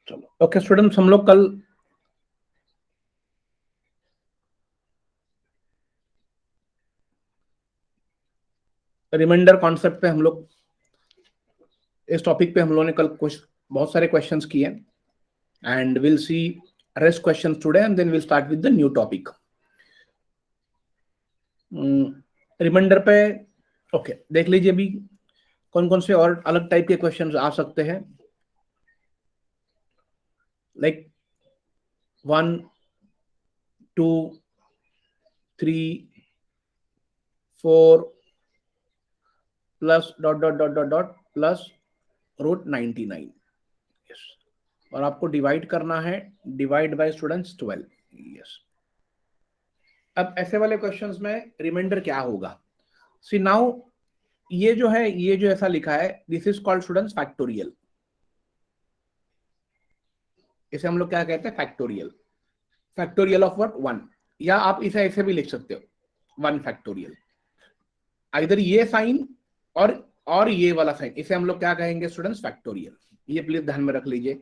चलो okay students, हम लोग कल रिमाइंडर कॉन्सेप्ट पे हम लोग इस टॉपिक पे हम लोगों ने कल कुछ बहुत सारे क्वेश्चंस किए and will see rest questions today and then will start with the new topic. Reminder पे ओके देख लीजिए अभी कौन कौन से और अलग टाइप के क्वेश्चंस आ सकते हैं, like 1 2 3 4 plus dot dot dot dot dot plus √99। Yes, और आपको डिवाइड करना है, डिवाइड बाय स्टूडेंट्स 12। यस, अब ऐसे वाले क्वेश्चंस में रिमाइंडर क्या होगा? सी नाउ ये जो है, ये जो ऐसा लिखा है, this is called students factorial. इसे हम लोग क्या कहते हैं? फैक्टोरियल। Factorial of what? 1। या आप इसे ऐसे भी लिख सकते हो 1 फैक्टोरियल। इधर ये साइन और ये वाला साइन, इसे हम लोग क्या कहेंगे स्टूडेंट्स? फैक्टोरियल। ये प्लीज ध्यान में रख लीजिए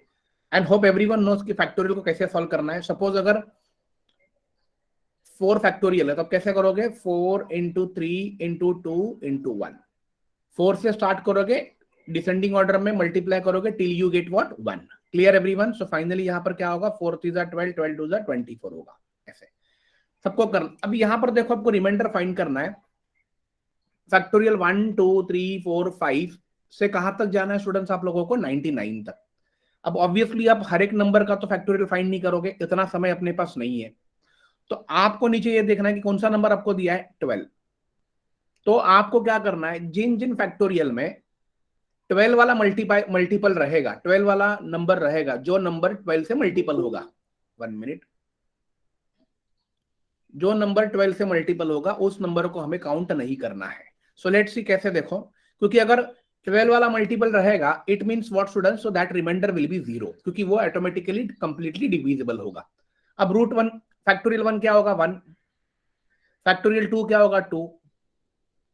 एंड होप एवरीवन नोस कि फैक्टोरियल को कैसे सॉल्व करना है। सपोज अगर 4 फैक्टोरियल है तो आप कैसे करोगे? 4 इंटू 3 इंटू 2 इंटू 1। 4 से स्टार्ट करोगे, डिसेंडिंग ऑर्डर में मल्टीप्लाई करोगे till you get what? 1। Clear everyone? So finally यहां पर क्या होगा? 4 3 12, 12 2 24 होगा। ऐसे सबको करना। अब यहां पर देखो, आपको रिमाइंडर फाइंड करना है। फैक्टोरियल 1 2 3 4 5 से कहां तक जाना है स्टूडेंट्स आप लोगों को? 99 तक। अब ऑब्वियसली आप हर एक नंबर का तो फैक्टोरियल फाइंड नहीं करोगे, इतना समय अपने पास नहीं है। तो आपको नीचे ये देखना है कि कौन सा नंबर आपको दिया है? 12। तो आपको क्या करना है? जिन जिन फैक्टोरियल में 12 वाला मल्टीपल रहेगा, 12 वाला नंबर रहेगा, जो नंबर 12 से मल्टीपल होगा, 1 मिनट, जो नंबर 12 से मल्टीपल होगा उस नंबर को हमें काउंट नहीं करना है। सो लेट्स सी कैसे। देखो, क्योंकि अगर 12 वाला मल्टीपल रहेगा it means what students? So that reminder will be 0, क्योंकि वो ऑटोमेटिकली कंप्लीटली डिविजिबल होगा। अब √1 फैक्टोरियल 1 क्या होगा? 1। फैक्टोरियल 2 क्या होगा? 2।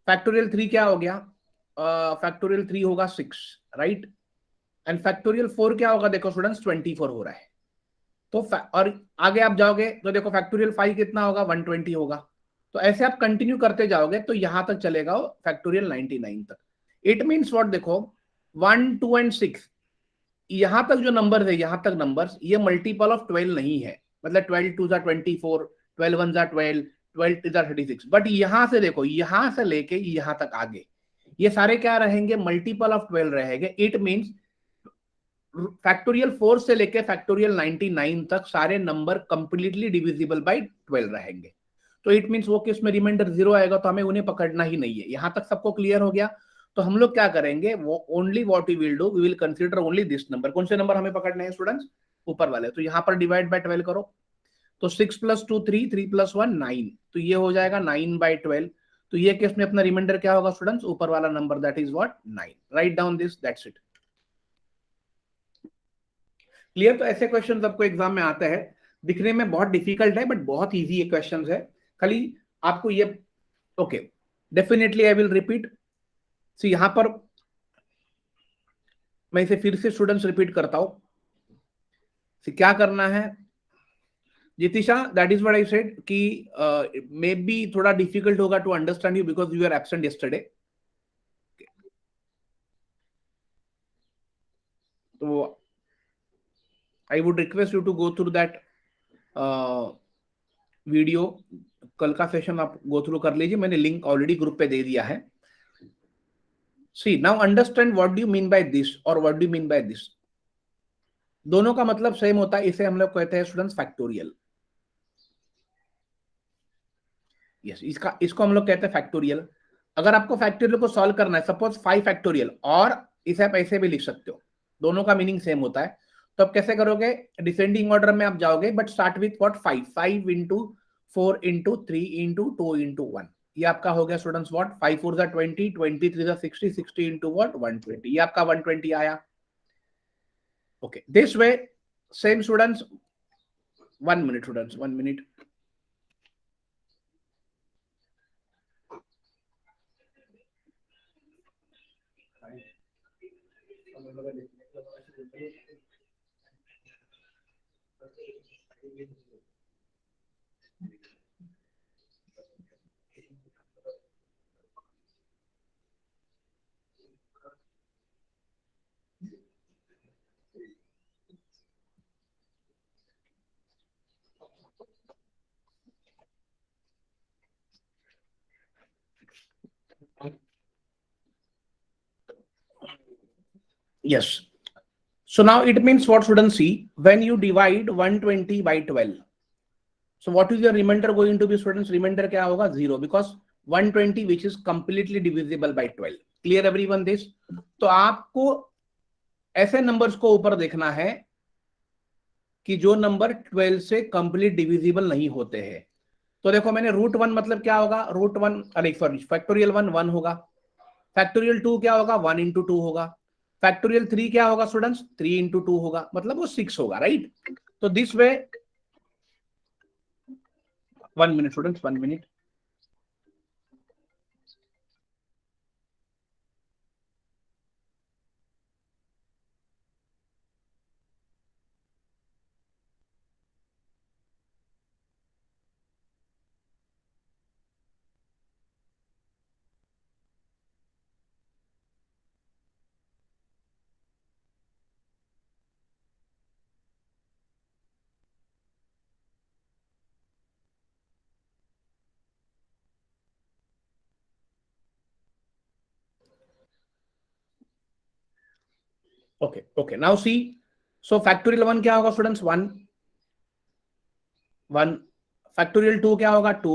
फैक्टोरियल 3 क्या हो गया? फैक्टोरियल 3 होगा 6, राइट। एंड फैक्टोरियल 4 क्या होगा? देखो स्टूडेंट्स 24 हो रहा है। तो और आगे आप जाओगे तो देखो फैक्टोरियल 5 कितना होगा? 120 होगा। तो ऐसे आप कंटिन्यू करते जाओगे तो यहां तक चलेगा फैक्टोरियल 99 तक। It means what? देखो 1 2 एंड 6 यहां तक जो नंबर है, यहां तक नंबर्स ये मल्टीपल ऑफ 12 नहीं है। मतलब 12 2 24, 12 1 12, 12 2 36। बट यहां से देखो, यहां से लेके यहां तक आगे ये सारे क्या रहेंगे? मल्टीपल ऑफ 12 रहेंगे। इट मींस फैक्टोरियल 4 से लेके फैक्टोरियल 99 तक सारे नंबर कंप्लीटली डिविजिबल बाय 12 रहेंगे। तो इट मींस वो केस में रिमाइंडर 0 आएगा तो हमें उन्हें पकड़ना ही नहीं है। यहां तक सबको क्लियर हो गया? तो हम लोग क्या करेंगे? वो only what we will do, we will consider only this number. कौन से नंबर हमें पकड़ने हैं स्टूडेंट्स? ऊपर वाले। तो यहां पर डिवाइड बाय 12 करो, तो 6 + 2 3, 3 + 1 9, तो ये हो जाएगा 9/12। तो ये केस में अपना रिमाइंडर क्या होगा स्टूडेंट्स? ऊपर वाला number, that is what? 9। Right down this, that's it. Clear? तो ऐसे क्वेश्चन आपको एग्जाम में आते हैं, दिखने में बहुत डिफिकल्ट है बट बहुत इजी ये क्वेश्चन है। खाली आपको ये okay, definitely I will repeat. So यहां पर मैं इसे फिर से स्टूडेंट्स रिपीट करता हूं। क्या करना है Jitisha? That is what I said कि मे बी थोड़ा डिफिकल्ट होगा to understand you because you are absent yesterday. तो I would request you to go through that video. कल का सेशन आप गो थ्रू कर लीजिए, मैंने लिंक ऑलरेडी ग्रुप पे दे दिया है। See now understand what do you mean by this और what do you mean by this. दोनों का मतलब सेम होता है। इसे हम लोग कहते हैं स्टूडेंट्स फैक्टोरियल। यस, इसको हम लोग कहते हैं फैक्टोरियल। अगर आपको फैक्टोरियल को सॉल्व करना है, सपोज 5 फैक्टोरियल, और इसे आप ऐसे भी लिख सकते हो, दोनों का मीनिंग सेम होता है। तो आप कैसे करोगे? डिसेंडिंग ऑर्डर में आप जाओगे but start with what? 5 5 into 4 into 3 into 2 into 1। ये आपका हो गया स्टूडेंट्स व्हाट? 5 4 20, 20 3 60, 60 into what? 120। ये आपका 120 आया। Okay, this way same students. 1 minute students, 1 minute. Yes. So now it means what, students? See, when you divide 120 by 12, so what is your remainder going to be, students? Remainder क्या होगा? 0, because 120 which is completely divisible by 12. Clear everyone this? तो आपको ऐसे numbers को ऊपर देखना है कि जो नंबर 12 से कंप्लीट डिविजिबल नहीं होते हैं. तो देखो मैंने √1 मतलब क्या होगा? √1, अरे सॉरी, फैक्टोरियल 1 1 होगा. फैक्टोरियल 2 क्या होगा? 1 इंटू 2 होगा. फैक्टोरियल 3 क्या होगा स्टूडेंट्स? 3 इंटू 2 होगा, मतलब वो 6 होगा, राइट? तो this way, 1 minute students, 1 minute. Okay okay, now see. So factorial 1 क्या होगा स्टूडेंट्स? 1 1. फैक्टोरियल 2 क्या होगा? 2.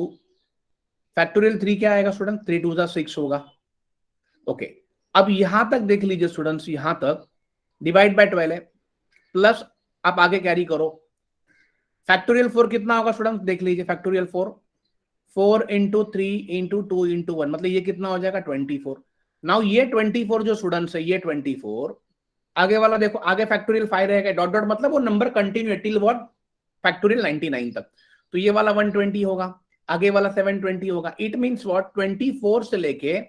फैक्टोरियल 3 क्या आएगा स्टूडेंट? 3 2 जा 6 होगा. ओके, अब यहां तक देख लीजिए स्टूडेंट्स, यहां तक डिवाइड बाय 12 है, प्लस आप आगे कैरी करो. फैक्टोरियल 4 कितना होगा स्टूडेंट्स? देख लीजिए, फैक्टोरियल 4, 4 इंटू 3 इंटू 2 इंटू 1, मतलब ये कितना हो जाएगा? 24. नाउ ये 24 जो स्टूडेंट्स है, ये 24, आगे वाला देखो, आगे फैक्टोरियल 5 रहेगा, डॉट डॉट, मतलब वो number continue till what? Factorial 99 तक. तो ये वाला 120 होगा, आगे वाला 720 होगा. It means what? 24 से लेके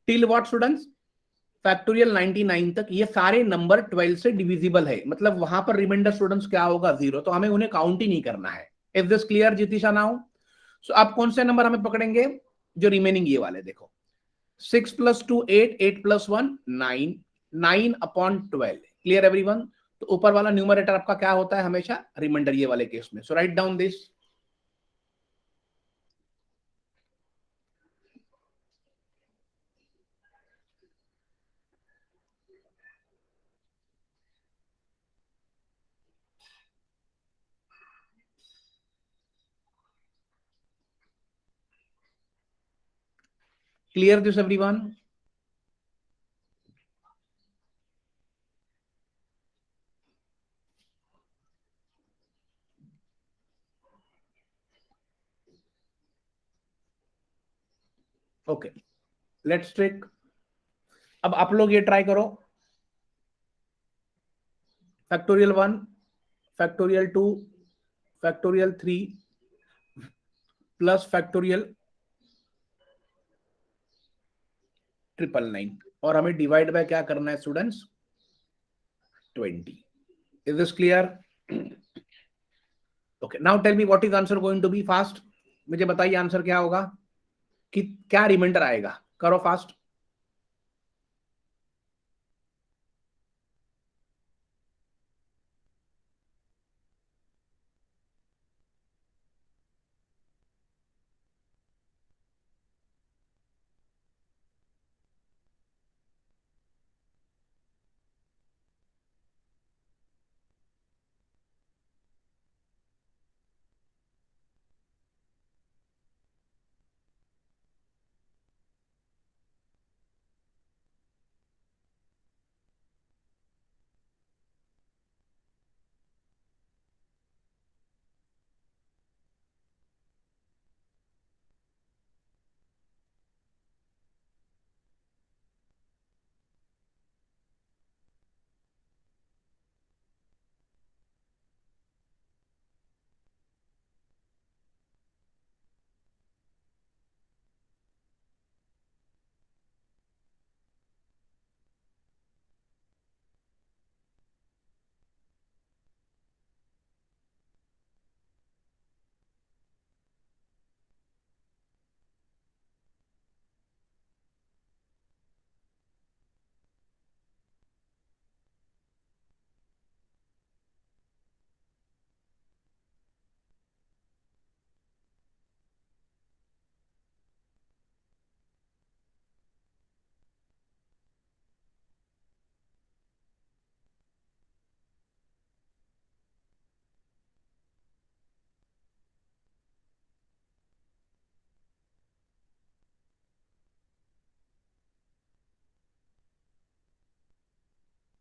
टिल व्हाट स्टूडेंट्स? फैक्टोरियल 99 तक ये सारे नंबर 12 से डिविजिबल है, मतलब वहां पर रिमाइंडर स्टूडेंट्स क्या होगा? 0. तो हमें उन्हें काउंट ही नहीं करना है. Is this clear Jitisha? Now so अब कौन से नंबर हमें पकड़ेंगे? जो रिमेनिंग ये वाले देखो, 6 plus 2 8, 8 plus 1 9, 9 upon 12. Clear everyone? तो ऊपर वाला न्यूमरेटर आपका क्या होता है हमेशा? रिमाइंडर, ये वाले केस में. So right down this. Clear this everyone? Okay, let's take. अब आप लोग ये ट्राई करो. Factorial 1, factorial 2, factorial 3 plus factorial 999, और हमें डिवाइड बाय क्या करना है students? 20. Is this clear? Okay, now tell me what is answer going to be fast. मुझे बताइए आंसर क्या होगा, कि क्या रिमाइंडर आएगा? करो फास्ट.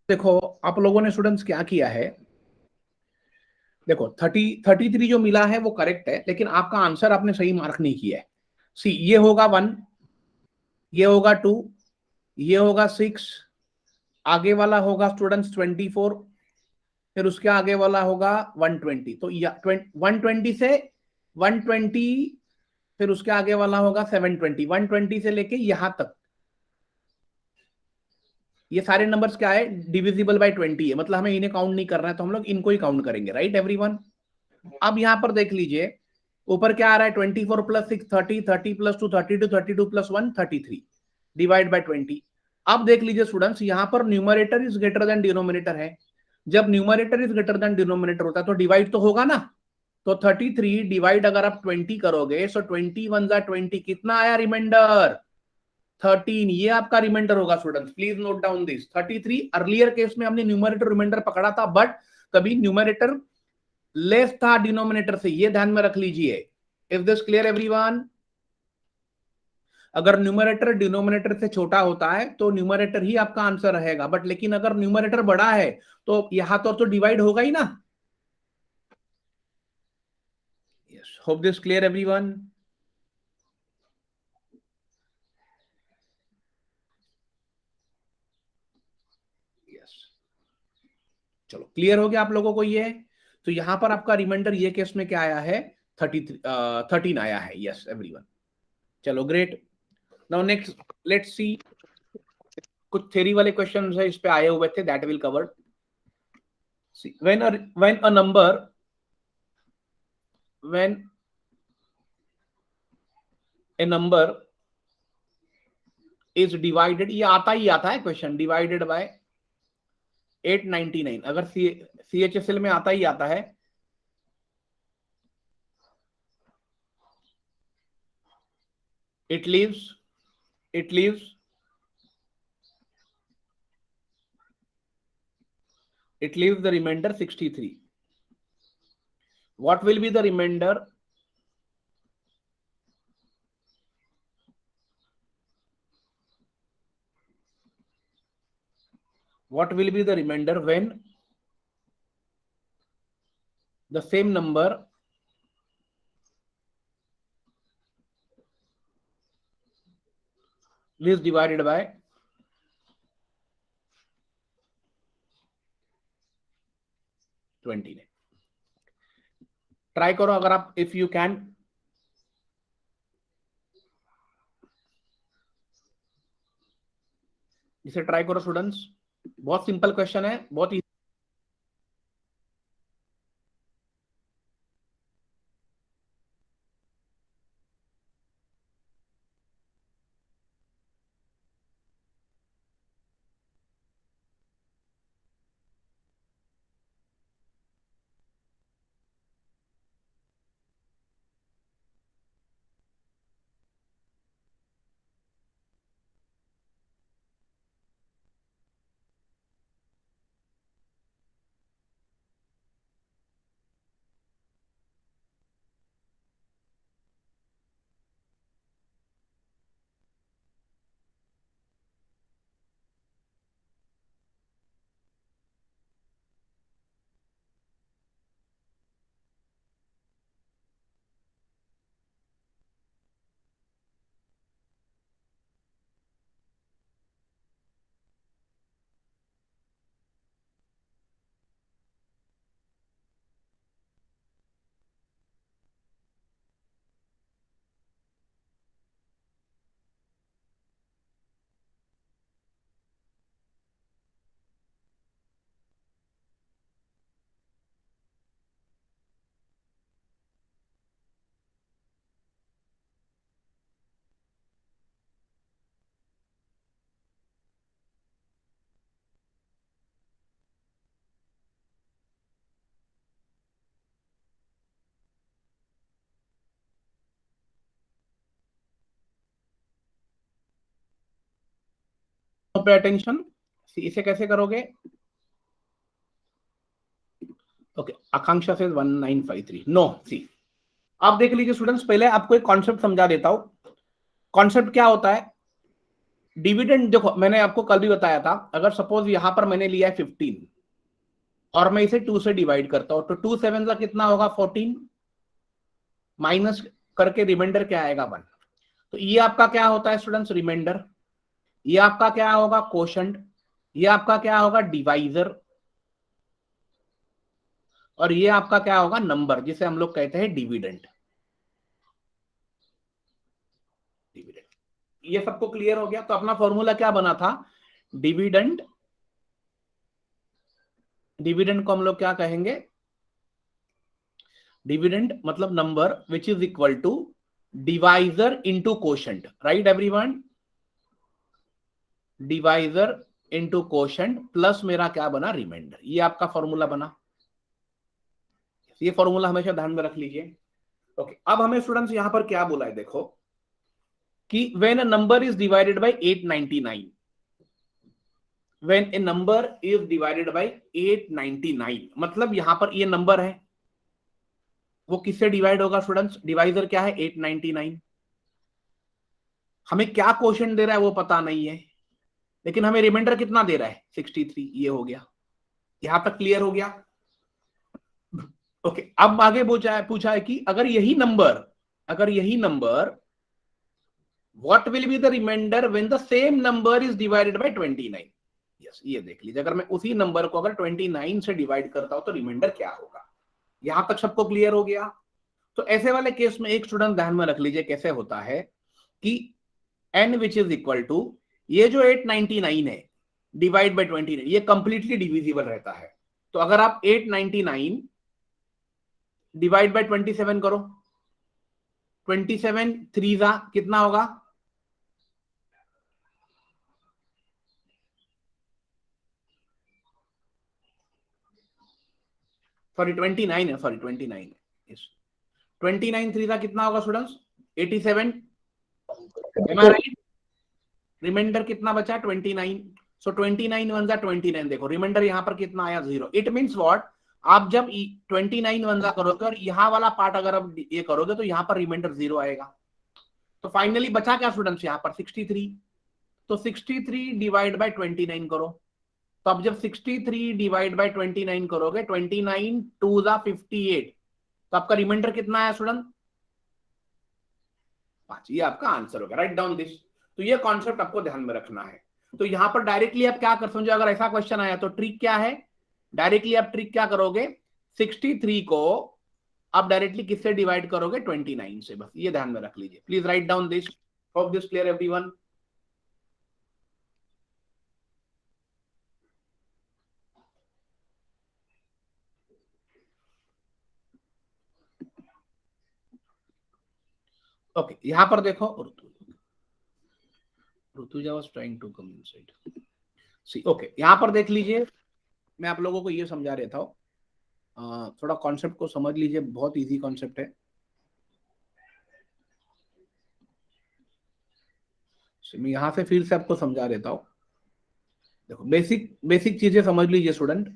देखो आप लोगों ने स्टूडेंट्स क्या किया है, देखो 33 जो मिला है वो करेक्ट है, लेकिन आपका आंसर आपने सही मार्क नहीं किया है। सी ये होगा 1, ये होगा 2, ये होगा 6, आगे वाला होगा स्टूडेंट्स 24, फिर उसके आगे वाला होगा 120। तो 120 से 120, फिर उसके आगे वाला होगा 720, 120 से लेके यहां तक ये सारे नंबर्स क्या है, डिविजिबल बाय 20 है, मतलब हमें इन्हें काउंट नहीं करना है, तो हम लोग इनको ही काउंट करेंगे, राइट एवरीवन। अब यहां पर देख लीजिए ऊपर क्या आ रहा है, 24 plus 6 30, 30 plus 2 32, 32 plus 1 33, divide by 20। अब देख लीजिए स्टूडेंट्स यहां पर numerator is greater than denominator है, जब numerator is greater than denominator होता है तो डिवाइड तो होगा ना। तो 33 डिवाइड अगर आप 20 करोगे, सो 20 1 जा 20, कितना आया रिमाइंडर 13, ये आपका रिमाइंडर होगा students, please note down this 33। Earlier case में हमने न्यूमरेटर रिमाइंडर पकड़ा था, बट कभी न्यूमरेटर लेस था डिनोमिनेटर से, ये ध्यान में रख लीजिए। Is this clear everyone? अगर न्यूमरेटर डिनोमिनेटर से छोटा होता है तो न्यूमरेटर ही आपका आंसर रहेगा, बट लेकिन अगर न्यूमरेटर बड़ा है तो यहां तो डिवाइड होगा ही ना। Yes, hope this clear everyone. Yes, चलो क्लियर हो गया आप लोगों को ये। तो यहां पर आपका रिमाइंडर ये केस में क्या आया है, 13 आया है। यस एवरीवन, चलो great. Now next let's see, कुछ थ्योरी वाले क्वेश्चन है इस पे आए हुए थे, that will covered. when a number, when a number is divided, ये आता ही आता है क्वेश्चन, डिवाइडेड बाय 899, अगर CHSL में आता ही आता है। it leaves it leaves it leaves the remainder 63. What will be the remainder? What will be the remainder when the same number is divided by 20? Try करो अगर आप, इफ यू कैन। इसे try करो students, बहुत simple question है, बहुत pay attention. इसे कैसे करोगे? ओके, आकांक्षा से 1953, नो सी। आप देख लीजिए स्टूडेंट्स, पहले आपको एक कॉन्सेप्ट समझा देता हूं। कॉन्सेप्ट क्या होता है, डिविडेंड देखो, मैंने आपको कल भी बताया था, अगर सपोज यहां पर मैंने लिया है 15 और मैं इसे 2 से डिवाइड करता हूं, तो 2 7 का कितना होगा 14, माइनस करके रिमाइंडर क्या आएगा 1। तो ये आपका क्या होता है स्टूडेंट्स, रिमाइंडर। ये आपका क्या होगा, कोशंट। ये आपका क्या होगा, डिवाइजर। और ये आपका क्या होगा, नंबर, जिसे हम लोग कहते हैं डिविडेंड। डिविडेंड, ये सबको क्लियर हो गया। तो अपना फॉर्मूला क्या बना था, डिविडेंड। डिविडेंड को हम लोग क्या कहेंगे, डिविडेंड मतलब number which is equal to divisor into quotient, right everyone. Divisor into quotient plus मेरा क्या बना, रिमाइंडर। ये आपका फॉर्मूला बना। ये फॉर्मूला हमेशा ध्यान में रख लीजिए। ओके, अब हमें स्टूडेंट्स यहां पर क्या बोला है, देखो कि when a number is divided bye 899, when a number is divided bye 899, मतलब यहां पर ये नंबर है, वो किससे डिवाइड होगा स्टूडेंट्स, डिवाइजर क्या है 899। हमें क्या क्वोशंट दे रहा है वो पता नहीं है, लेकिन हमें रिमाइंडर कितना दे रहा है 63। ये हो गया, यहां तक क्लियर हो गया। ओके, अब आगे पूछा है कि अगर यही number what will be the remainder when the same number is divided by 29। Yes, ये देख लीजिए, अगर मैं उसी नंबर को अगर 29 से डिवाइड करता हूं तो रिमाइंडर क्या होगा। यहां तक सबको क्लियर हो गया। तो ऐसे वाले केस में एक स्टूडेंट ध्यान में रख लीजिए कैसे होता है कि n which is equal to, ये जो 899 है डिवाइड बाय 29, ये कंप्लीटली डिविजिबल रहता है। तो अगर आप 899 डिवाइड बाय 27 करो, 27 3 जा कितना होगा, सॉरी 29 है, सॉरी 29 है, 29 3 का कितना होगा students, 87। M I right. Reminder कितना बचा 29। सो 29 वन जा 29, देखो रिमाइंडर यहां पर कितना आया 0। इट मींस व्हाट, आप जब 29 वन जा करोगे और यहां वाला पार्ट अगर आप ये करोगे तो यहां पर रिमाइंडर 0 आएगा। तो फाइनली बचा क्या स्टूडेंट्स यहां पर 63। तो 63 डिवाइड बाय 29 करो। तो अब जब 63 डिवाइड बाय 29 करोगे, 29 2 जा 58, तो आपका रिमाइंडर कितना आया स्टूडेंट 5। ये आपका आंसर होगा, राइट डाउन दिस। तो ये कॉन्सेप्ट आपको ध्यान में रखना है। तो यहां पर डायरेक्टली आप क्या कर समझो, अगर ऐसा क्वेश्चन आया तो ट्रिक क्या है, डायरेक्टली आप ट्रिक क्या करोगे, 63 को आप डायरेक्टली किससे डिवाइड करोगे 29 से, बस ये ध्यान में रख लीजिए। Please write down this, hope this clear everyone. Okay, यहां पर देखो, Rutuja was trying to come inside. See okay, यहां पर देख लीजिए, मैं आप लोगों को ये समझा रहा था, थोड़ा कॉन्सेप्ट को समझ लीजिए, बहुत इजी कॉन्सेप्ट है। मैं यहां से फिर से आपको समझा देता हूं। देखो बेसिक बेसिक चीजें समझ लीजिए स्टूडेंट।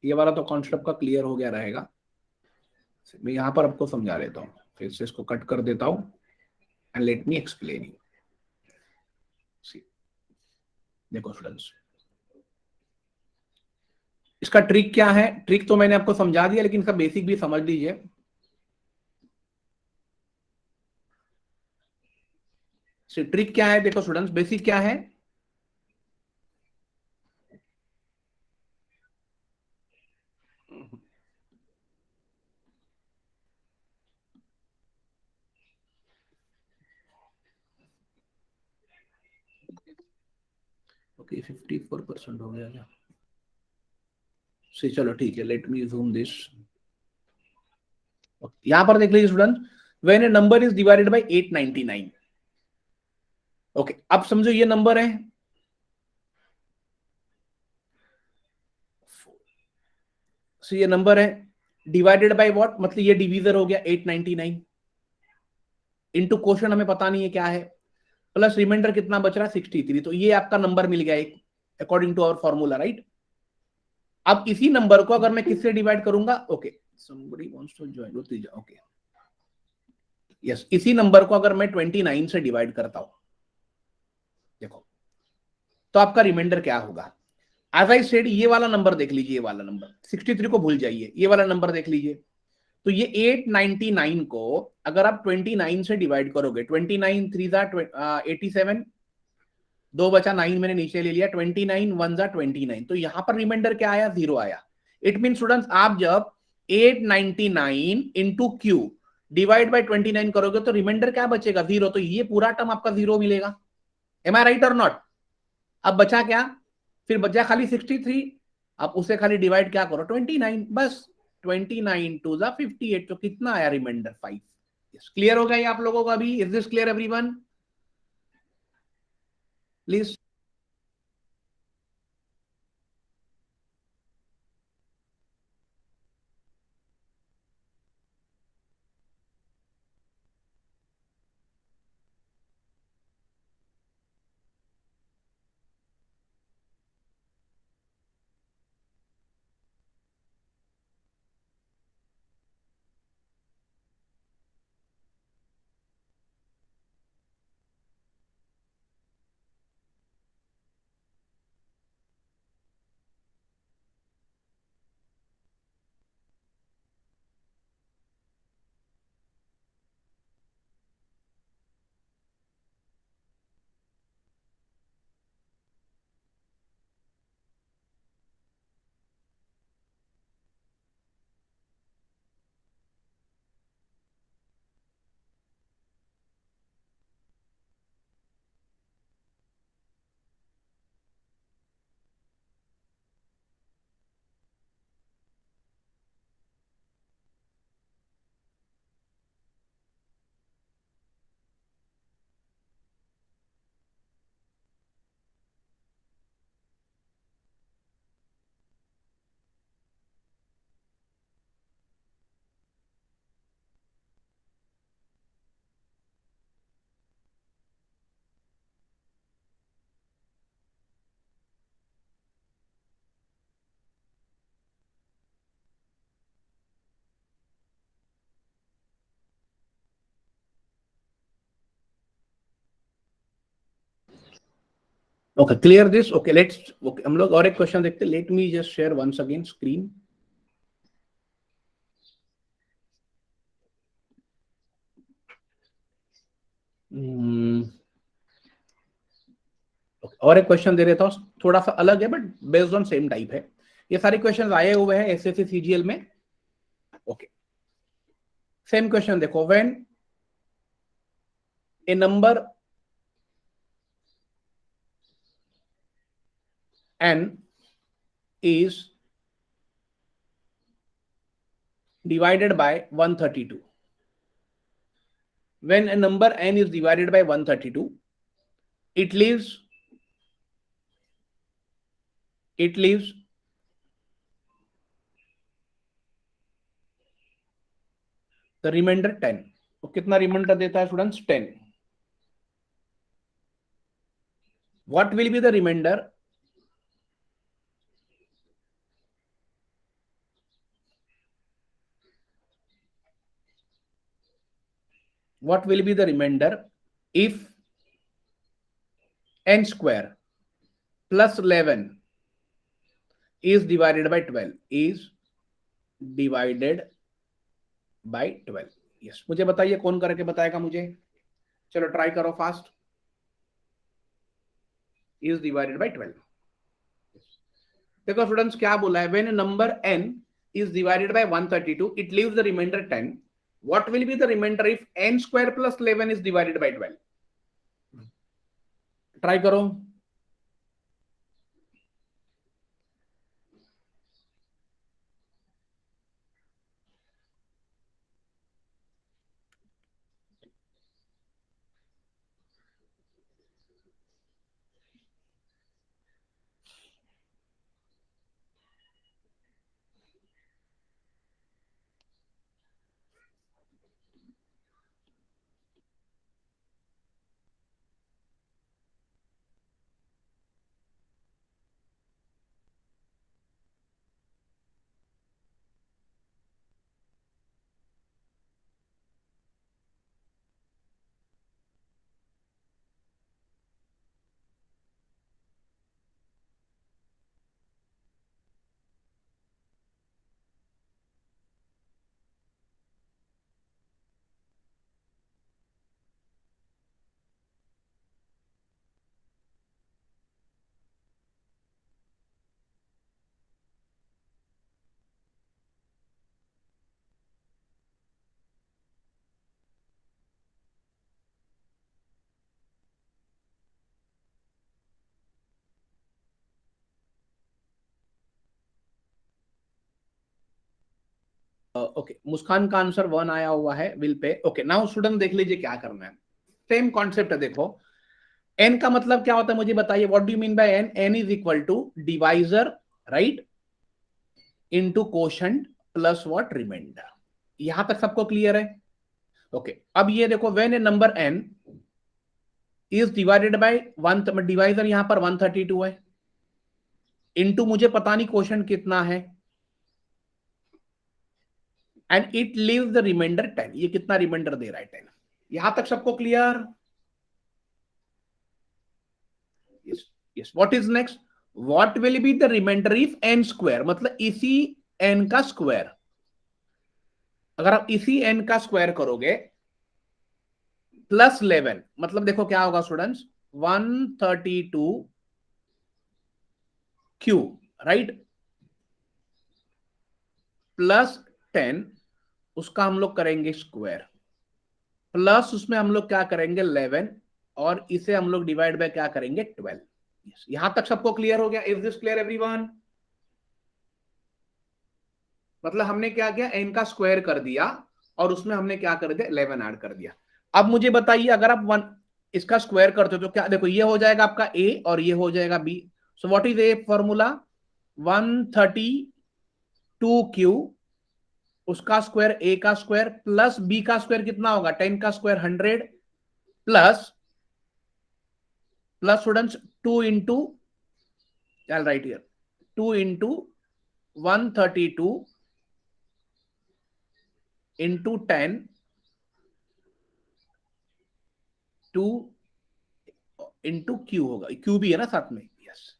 ये वाला तो कॉन्सेप्ट का क्लियर हो गया रहेगा। मैं यहां पर आपको समझा देता हूँ, फिर से इसको कट कर देता हूं and let me explain you. देखो स्टूडेंट्स, इसका ट्रिक क्या है, ट्रिक तो मैंने आपको समझा दिया, लेकिन इसका बेसिक भी समझ लीजिए। ट्रिक क्या है, देखो स्टूडेंट्स, बेसिक क्या है, ओके 54% हो गया क्या, चलो ठीक है, लेट मी जूम दिस। यहां पर देख लीजिए student, when a number is divided bye 899। Okay, अब समझो ये नंबर है, ये नंबर है डिवाइडेड बाय व्हाट, मतलब ये डिवीजर हो गया 899 इनटू क्वोशंट हमें पता नहीं है क्या है, प्लस रिमाइंडर कितना बच रहा है 63। तो ये आपका नंबर मिल गया एक, according to our formula, right. अब इसी नंबर को अगर मैं किससे डिवाइड करूंगा, okay somebody wants to join, okay yes, इसी नंबर को अगर मैं 29 से डिवाइड करता हूं, देखो, तो आपका रिमाइंडर क्या होगा? एज आई सेड, ये वाला नंबर देख लीजिए, ये वाला नंबर 63 को भूल जाइए, ये वाला नंबर देख लीजिए। तो ये 899 को अगर आप 29 से डिवाइड करोगे, 29 3 जा 87, 2 बचा 9 मैंने नीचे ले लिया, 29 1 जा 29, तो यहां पर रिमाइंडर क्या आया? 0 आया। इट मीन स्टूडेंट्स, आप जब 899 इंटू क्यू डिवाइड बाई 29 करोगे तो रिमाइंडर क्या बचेगा? 0। तो ये पूरा टर्म आपका 0 मिलेगा। एम आई राइट और नॉट? अब बचा क्या? फिर बचा खाली 63। अब उसे खाली डिवाइड क्या करो? 29, बस। 29 टू जा 58, तो कितना आया रिमाइंडर? 5। क्लियर हो गया ये आप लोगों को अभी? Is this clear everyone? Please. Okay, clear this? Okay, let's, okay, हम लोग और एक क्वेश्चन देखते हैं। Let me just share once again screen. और एक क्वेश्चन दे देता हूँ, थोड़ा सा अलग है but based on same type है। ये सारे क्वेश्चन आए हुए हैं एसएससी सीजीएल में। ओके, सेम क्वेश्चन देखो। When a number n is divided by 132, when a number n is divided by 132, it leaves the remainder 10। तो कितना रिमाइंडर देता है students? 10। What will be the reminder what will be the remainder if n square plus 11 is divided by 12? is divided by 12। Yes, मुझे बताइए कौन करके बताएगा मुझे? चलो ट्राई करो फास्ट। is divided by 12। देखो स्टूडेंट्स क्या बोला है? When number n is divided by 132, it leaves the remainder 10। what will be the remainder if n square plus 11 is divided by 12? Try करो। ओके, मुस्कान का आंसर 1 आया हुआ है, will pay. Okay, now student देख लीजिए क्या करना है। सेम कॉन्सेप्ट है, देखो एन का मतलब क्या होता है मुझे बताइए, what do you mean by N? N is equal to divisor, right, into quotient plus what, reminder. यहां तक सबको क्लियर है? ओके, अब ये देखो, when a number N is divided by one, divisor यहां पर 132 है, इनटू मुझे पता नहीं कोशेंट कितना है, and it leaves the reminder 10। ये कितना रिमाइंडर दे रहा है? 10। यहां तक सबको clear? Yes yes. What is next? What will be the reminder if N square, मतलब इसी एन का स्क्वायर। अगर आप इसी एन का स्क्वायर करोगे प्लस 11, मतलब देखो क्या होगा स्टूडेंट्स, 132 क्यू, राइट, प्लस 10, उसका हम लोग करेंगे स्क्वायर, प्लस उसमें हम लोग क्या करेंगे 11, और इसे हम लोग डिवाइड बाय क्या करेंगे 12। यहां तक सबको क्लियर हो गया? Is this clear everyone? मतलब हमने क्या किया, एन का स्क्वायर कर दिया और उसमें हमने क्या कर दिया, 11 ऐड कर दिया। अब मुझे बताइए, अगर आप वन इसका स्क्वायर करते हो तो क्या, देखो ये हो जाएगा आपका ए और ये हो जाएगा b. So what is a formula? 132 q, उसका स्क्वायर ए का स्क्वायर, प्लस बी का स्क्वायर कितना होगा, 10 का square 100, plus plus students 2 into, चल right here, 2 into 132 into 10 two into q होगा, क्यू भी है ना साथ में, यस।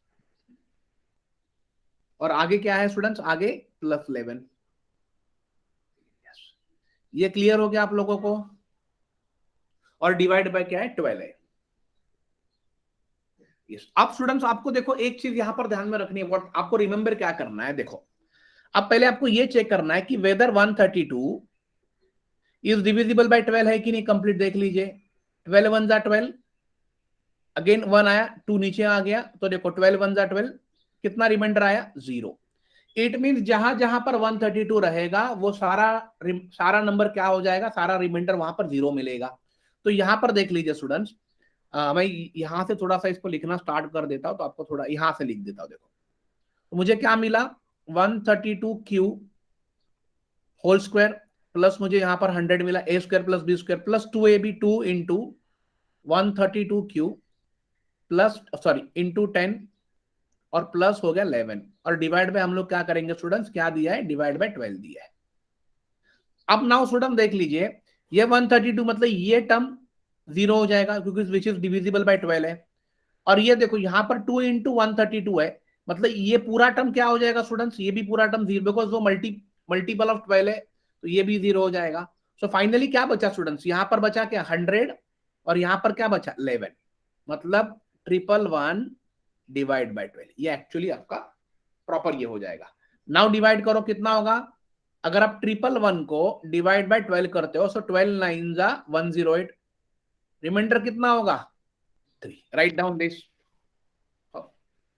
और आगे क्या है स्टूडेंट्स? आगे प्लस 11, यस। ये क्लियर हो गया आप लोगों को? और डिवाइड बाय क्या है, 12 है, यस। अब स्टूडेंट्स आपको देखो एक चीज यहां पर ध्यान में रखनी है, व्हाट आपको रिमेंबर क्या करना है, देखो अब पहले आपको ये चेक करना है कि वेदर 132 इज डिविजिबल बाय 12 है कि नहीं, कंप्लीट देख लीजिए। 12 वन जा 12, अगेन 1 आया, 2 नीचे आ गया, तो देखो 12 वन जा 12, कितना रिमाइंडर आया, 0। इट मीन जहां जहां पर 132 रहेगा वो सारा सारा नंबर क्या हो जाएगा, सारा रिमाइंडर वहां पर 0 मिलेगा। तो यहां पर देख लीजिए स्टूडेंट्स, मैं यहां से थोड़ा सा इसको लिखना स्टार्ट कर देता हूं, तो आपको थोड़ा यहां से लिख देता हूं। देखो तो मुझे क्या मिला, 132 क्यू होल स्क्वायर, प्लस मुझे यहां पर 100 मिला, a square plus b square plus 2ab 2 into 132 q plus, sorry, into 10, और प्लस हो गया 11, और डिवाइड बाय हम लोग क्या करेंगे स्टूडेंट्स, क्या दिया है, डिवाइड बाय 12 दिया है। अब नाउ स्टूडेंट देख लीजिए, ये 132 मतलब ये टर्म 0 हो जाएगा क्योंकि विच इज डिविजिबल बाय 12 है, और ये देखो यहाँ पर 2 इंटू 132 है, मतलब ये पूरा टर्म क्या हो जाएगा स्टूडेंट्स, ये भी पूरा टर्म 0, बिकॉज वो मल्टीपल ऑफ 12 है, तो ये भी 0 हो जाएगा। सो फाइनली क्या बचा स्टूडेंट्स, यहाँ पर बचा क्या, 100, और यहाँ पर क्या बचा, 11, मतलब 111 डिवाइड बाय 12, ये एक्चुअली आपका प्रॉपर ये हो जाएगा। नाउ डिवाइड करो, कितना होगा, अगर आप 111 को डिवाइड बाय 12 करते हो, सो 12 9 जा 108, रिमाइंडर कितना होगा, 3। Right down this,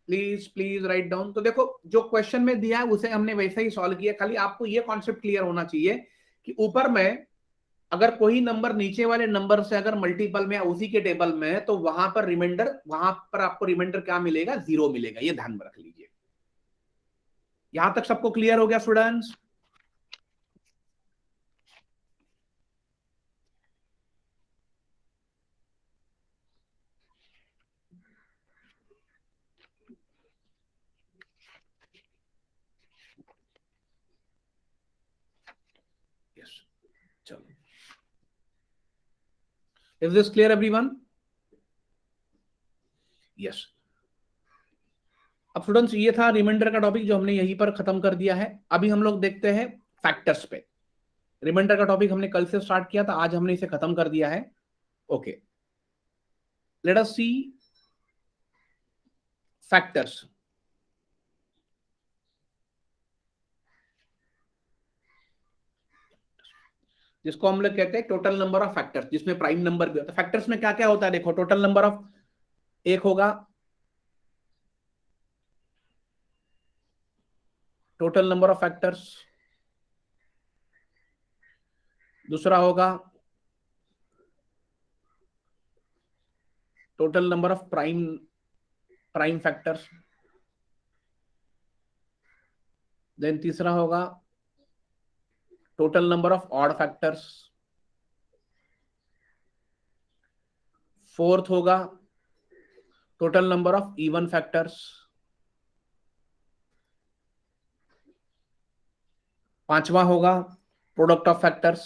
please please write down. तो देखो जो क्वेश्चन में दिया है उसे हमने वैसे ही सॉल्व किया, खाली आपको ये कॉन्सेप्ट क्लियर होना चाहिए कि ऊपर में अगर कोई नंबर नीचे वाले नंबर से अगर मल्टीपल में या उसी के टेबल में है तो वहां पर रिमाइंडर, वहां पर आपको रिमाइंडर क्या मिलेगा, 0 मिलेगा, ये ध्यान में रख लीजिए। यहां तक सबको क्लियर हो गया स्टूडेंट्स? यस, चलो, is this clear everyone? Yes. अब स्टूडेंट्स ये था रिमाइंडर का टॉपिक जो हमने यहीं पर खत्म कर दिया है। अभी हम लोग देखते हैं फैक्टर्स पे। रिमाइंडर का टॉपिक हमने कल से स्टार्ट किया था, आज हमने इसे खत्म कर दिया है। ओके, लेट अस सी फैक्टर्स। जिसको हम लोग कहते हैं टोटल नंबर ऑफ फैक्टर्स, जिसमें प्राइम नंबर भी होता है। फैक्टर्स में क्या क्या होता है, देखो टोटल नंबर ऑफ, एक होगा टोटल नंबर ऑफ फैक्टर्स, दूसरा होगा total number of prime factors, then तीसरा होगा total number of odd factors, fourth होगा total number of even factors, पांचवा होगा प्रोडक्ट ऑफ फैक्टर्स,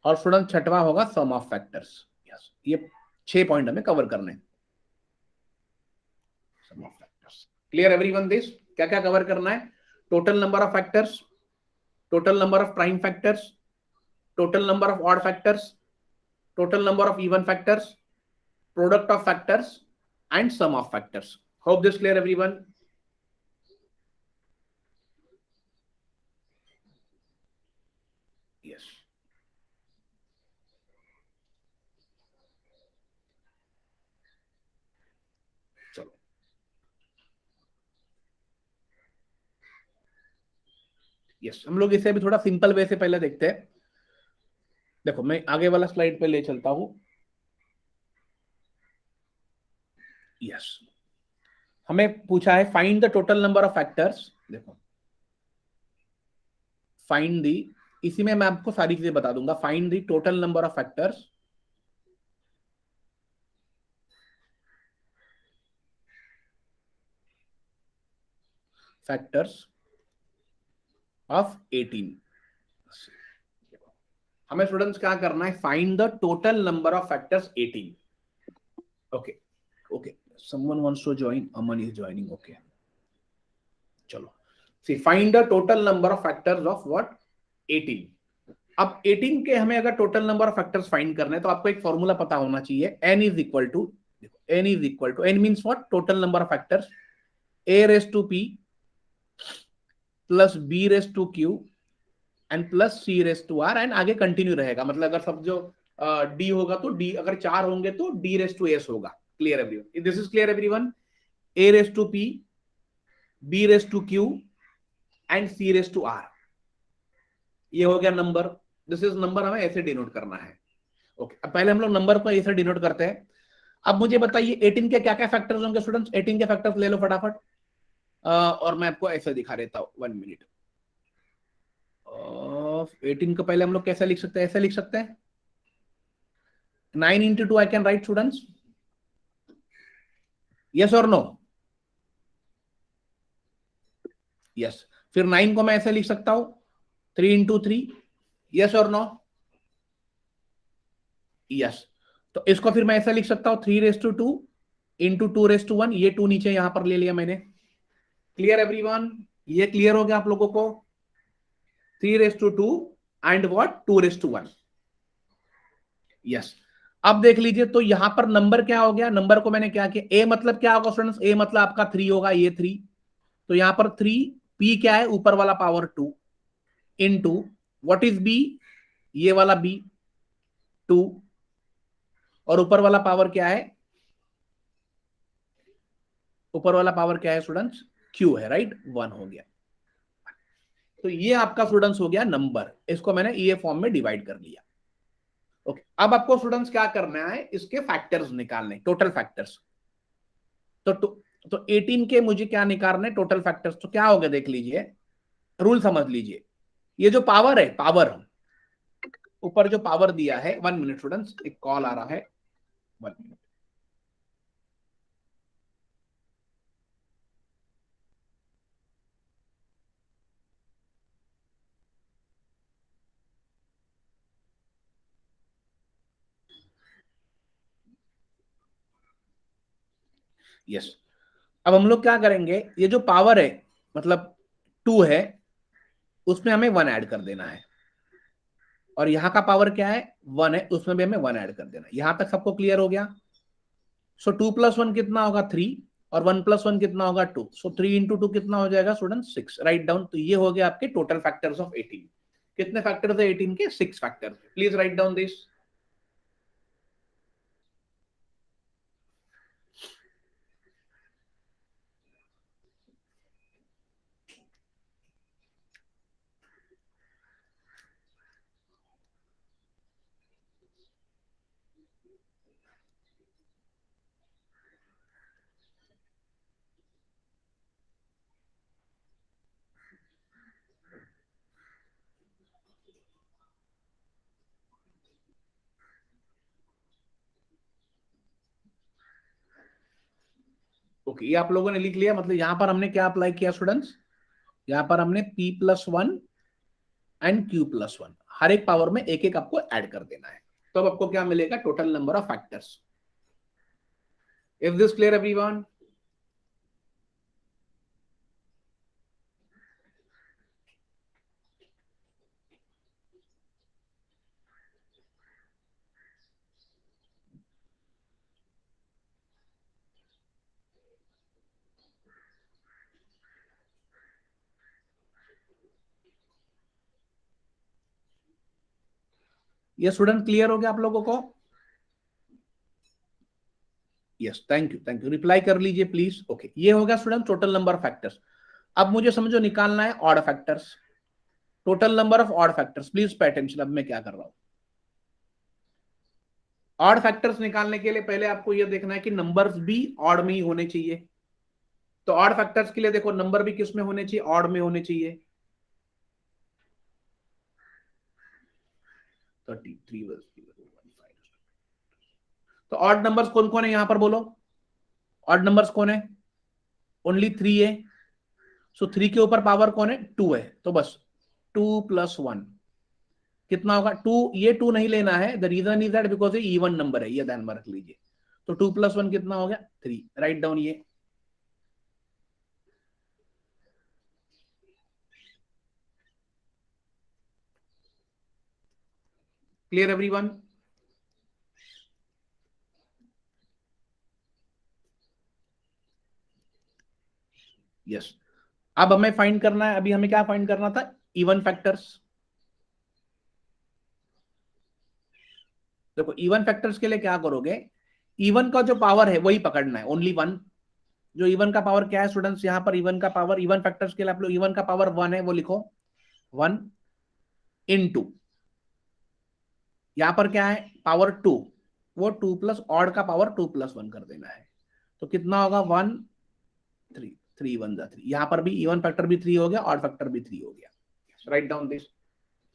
और स्टूडेंट छठवा होगा सम ऑफ फैक्टर्स। यस, ये 6 पॉइंट हमें कवर करने। Sum of factors, clear everyone this? क्या क्या कवर करना है? Total number of factors, total number of prime factors, total number of odd factors, total number of even factors, product of factors and sum of factors. Hope this clear everyone? Yes, चलो yes, हम लोग इसे अभी थोड़ा simple way से पहले देखते हैं। देखो मैं आगे वाला स्लाइड पे ले चलता हूं। यस, हमें पूछा है find the total number of factors. देखो फाइंड दी, इसी में मैं आपको सारी चीजें बता दूंगा। Find the total number of factors factors of 18। हमें स्टूडेंट्स क्या करना है? Find the total number of factors 18। Okay okay, someone wants to join, Aman is joining. Okay चलो, see find the total number of factors of what? 18। अब 18 के हमें अगर total number of factors find करने हैं तो आपको एक फॉर्मूला पता होना चाहिए। n इज इक्वल टू, देखो n is equal to, n means what? Total number of factors, a raise to p plus b raise to q and plus c raise to r, and आगे continue रहेगा। मतलब अगर सब जो d होगा तो d, अगर 4 होंगे तो d रेस टू s होगा। Clear everyone? This is clear everyone? a raise to p, b raise to q and c raise to r, ये हो गया नंबर। दिस इज नंबर, हमें ऐसे डिनोट करना है। ओके, अब पहले हम लोग नंबर को ऐसे डिनोट करते हैं। अब मुझे बताइए 18 के क्या क्या फैक्टर्स होंगे स्टूडेंट्स? 18 के फैक्टर्स ले लो फटाफट। और मैं आपको ऐसे दिखा देता हूँ, 1 मिनट। 18 को पहले हम लोग कैसे लिख सकते हैं? ऐसे लिख सकते हैं, 9 into 2 I can right students. Yes और नो? यस। फिर 9 को मैं ऐसे लिख सकता हूं, 3 into 3। यस और नो? यस। तो इसको फिर मैं ऐसा लिख सकता हूं, 3 raise to 2 into 2 raise to 1। ये 2 नीचे यहां पर ले लिया मैंने। Clear everyone? ये क्लियर हो गया आप लोगों को? 3 रेस टू 2 एंड व्हाट? 2 रेस टू 1। यस। अब देख लीजिए, तो यहां पर नंबर क्या हो गया? नंबर को मैंने क्या किया? ए मतलब क्या होगा स्टूडेंट्स? ए मतलब आपका 3 होगा, ये 3। तो यहां पर 3, पी क्या है? ऊपर वाला power 2 into what is B? ये वाला बी 2, और ऊपर वाला पावर क्या है? ऊपर वाला पावर क्या है स्टूडेंट्स? क्यू है, राइट? 1 हो गया। तो ये आपका स्टूडेंट्स हो गया नंबर। इसको मैंने ये फॉर्म में डिवाइड कर लिया। ओके, अब आपको स्टूडेंट्स क्या करना है? इसके फैक्टर्स निकालने, टोटल फैक्टर्स। तो तो 18 के मुझे क्या निकालने? Total factors. तो क्या हो गया देख लीजिए, रूल समझ लीजिए। ये जो पावर है, पावर ऊपर जो पावर दिया है, 1 मिनट स्टूडेंट्स, एक कॉल आ रहा है, 1 मिनट। यस। अब हम लोग क्या करेंगे? ये जो पावर है, मतलब 2 है, उसमें हमें 1 ऐड कर देना है। और यहां का पावर क्या है? 1 है, उसमें भी हमें 1 ऐड कर देना है। यहां तक सबको क्लियर हो गया? सो 2 प्लस 1 कितना होगा? 3। और 1 प्लस 1 कितना होगा? 2। सो 3 इंटू 2 कितना हो जाएगा स्टूडेंट? 6। Write down. तो ये हो गया आपके टोटल फैक्टर्स ऑफ 18। कितने फैक्टर्स है 18 के? 6 factors. Please write down this. Okay, ये आप लोगों ने लिख लिया। मतलब यहां पर हमने क्या अप्लाई किया स्टूडेंट्स, यहां पर हमने p+1 एंड q+1 हर एक पावर में एक एक आपको ऐड कर देना है। तो अब आपको क्या मिलेगा, total number of factors. Is this clear everyone? ये स्टूडेंट क्लियर हो गया आप लोगों को? Yes, thank you, thank you, reply कर लीजिए प्लीज। ओके, ये हो गया student total number of factors. अब मुझे समझो निकालना है odd factors, total number of odd factors. Please pay attention, अब मैं क्या कर रहा हूं। ऑड फैक्टर्स निकालने के लिए पहले आपको यह देखना है कि नंबर्स भी ऑड में ही होने चाहिए। तो ऑड फैक्टर्स के लिए देखो, नंबर भी किस में होने चाहिए, ऑड में होने चाहिए। 33 तो ऑड नंबर्स कौन कौन है यहां पर बोलो, ऑड नंबर्स कौन है, ओनली 3 है। सो 3 के ऊपर पावर कौन है, 2 है। तो बस 2+1 कितना होगा, 2। ये 2 नहीं लेना है, the reason is that because ये इवन नंबर है, ये ध्यान में रख लीजिए। तो 2+1 कितना हो गया, 3। राइट डाउन ये। Clear everyone? यस। अब हमें फाइंड करना है, अभी हमें क्या फाइंड करना था, इवन फैक्टर्स। देखो इवन फैक्टर्स के लिए क्या करोगे, इवन का जो पावर है वही पकड़ना है, ओनली 1। जो इवन का पावर क्या है स्टूडेंट्स, यहां पर इवन का पावर, इवन फैक्टर्स के लिए आप लोग इवन का पावर 1 है, वो लिखो 1 × यहां पर क्या है, पावर 2, वो 2 प्लस ऑड का पावर 2+1 कर देना है। तो कितना होगा, 1 3 3 1 3। यहां पर भी इवन फैक्टर भी 3 हो गया, ऑड फैक्टर भी 3 हो गया। Right down this.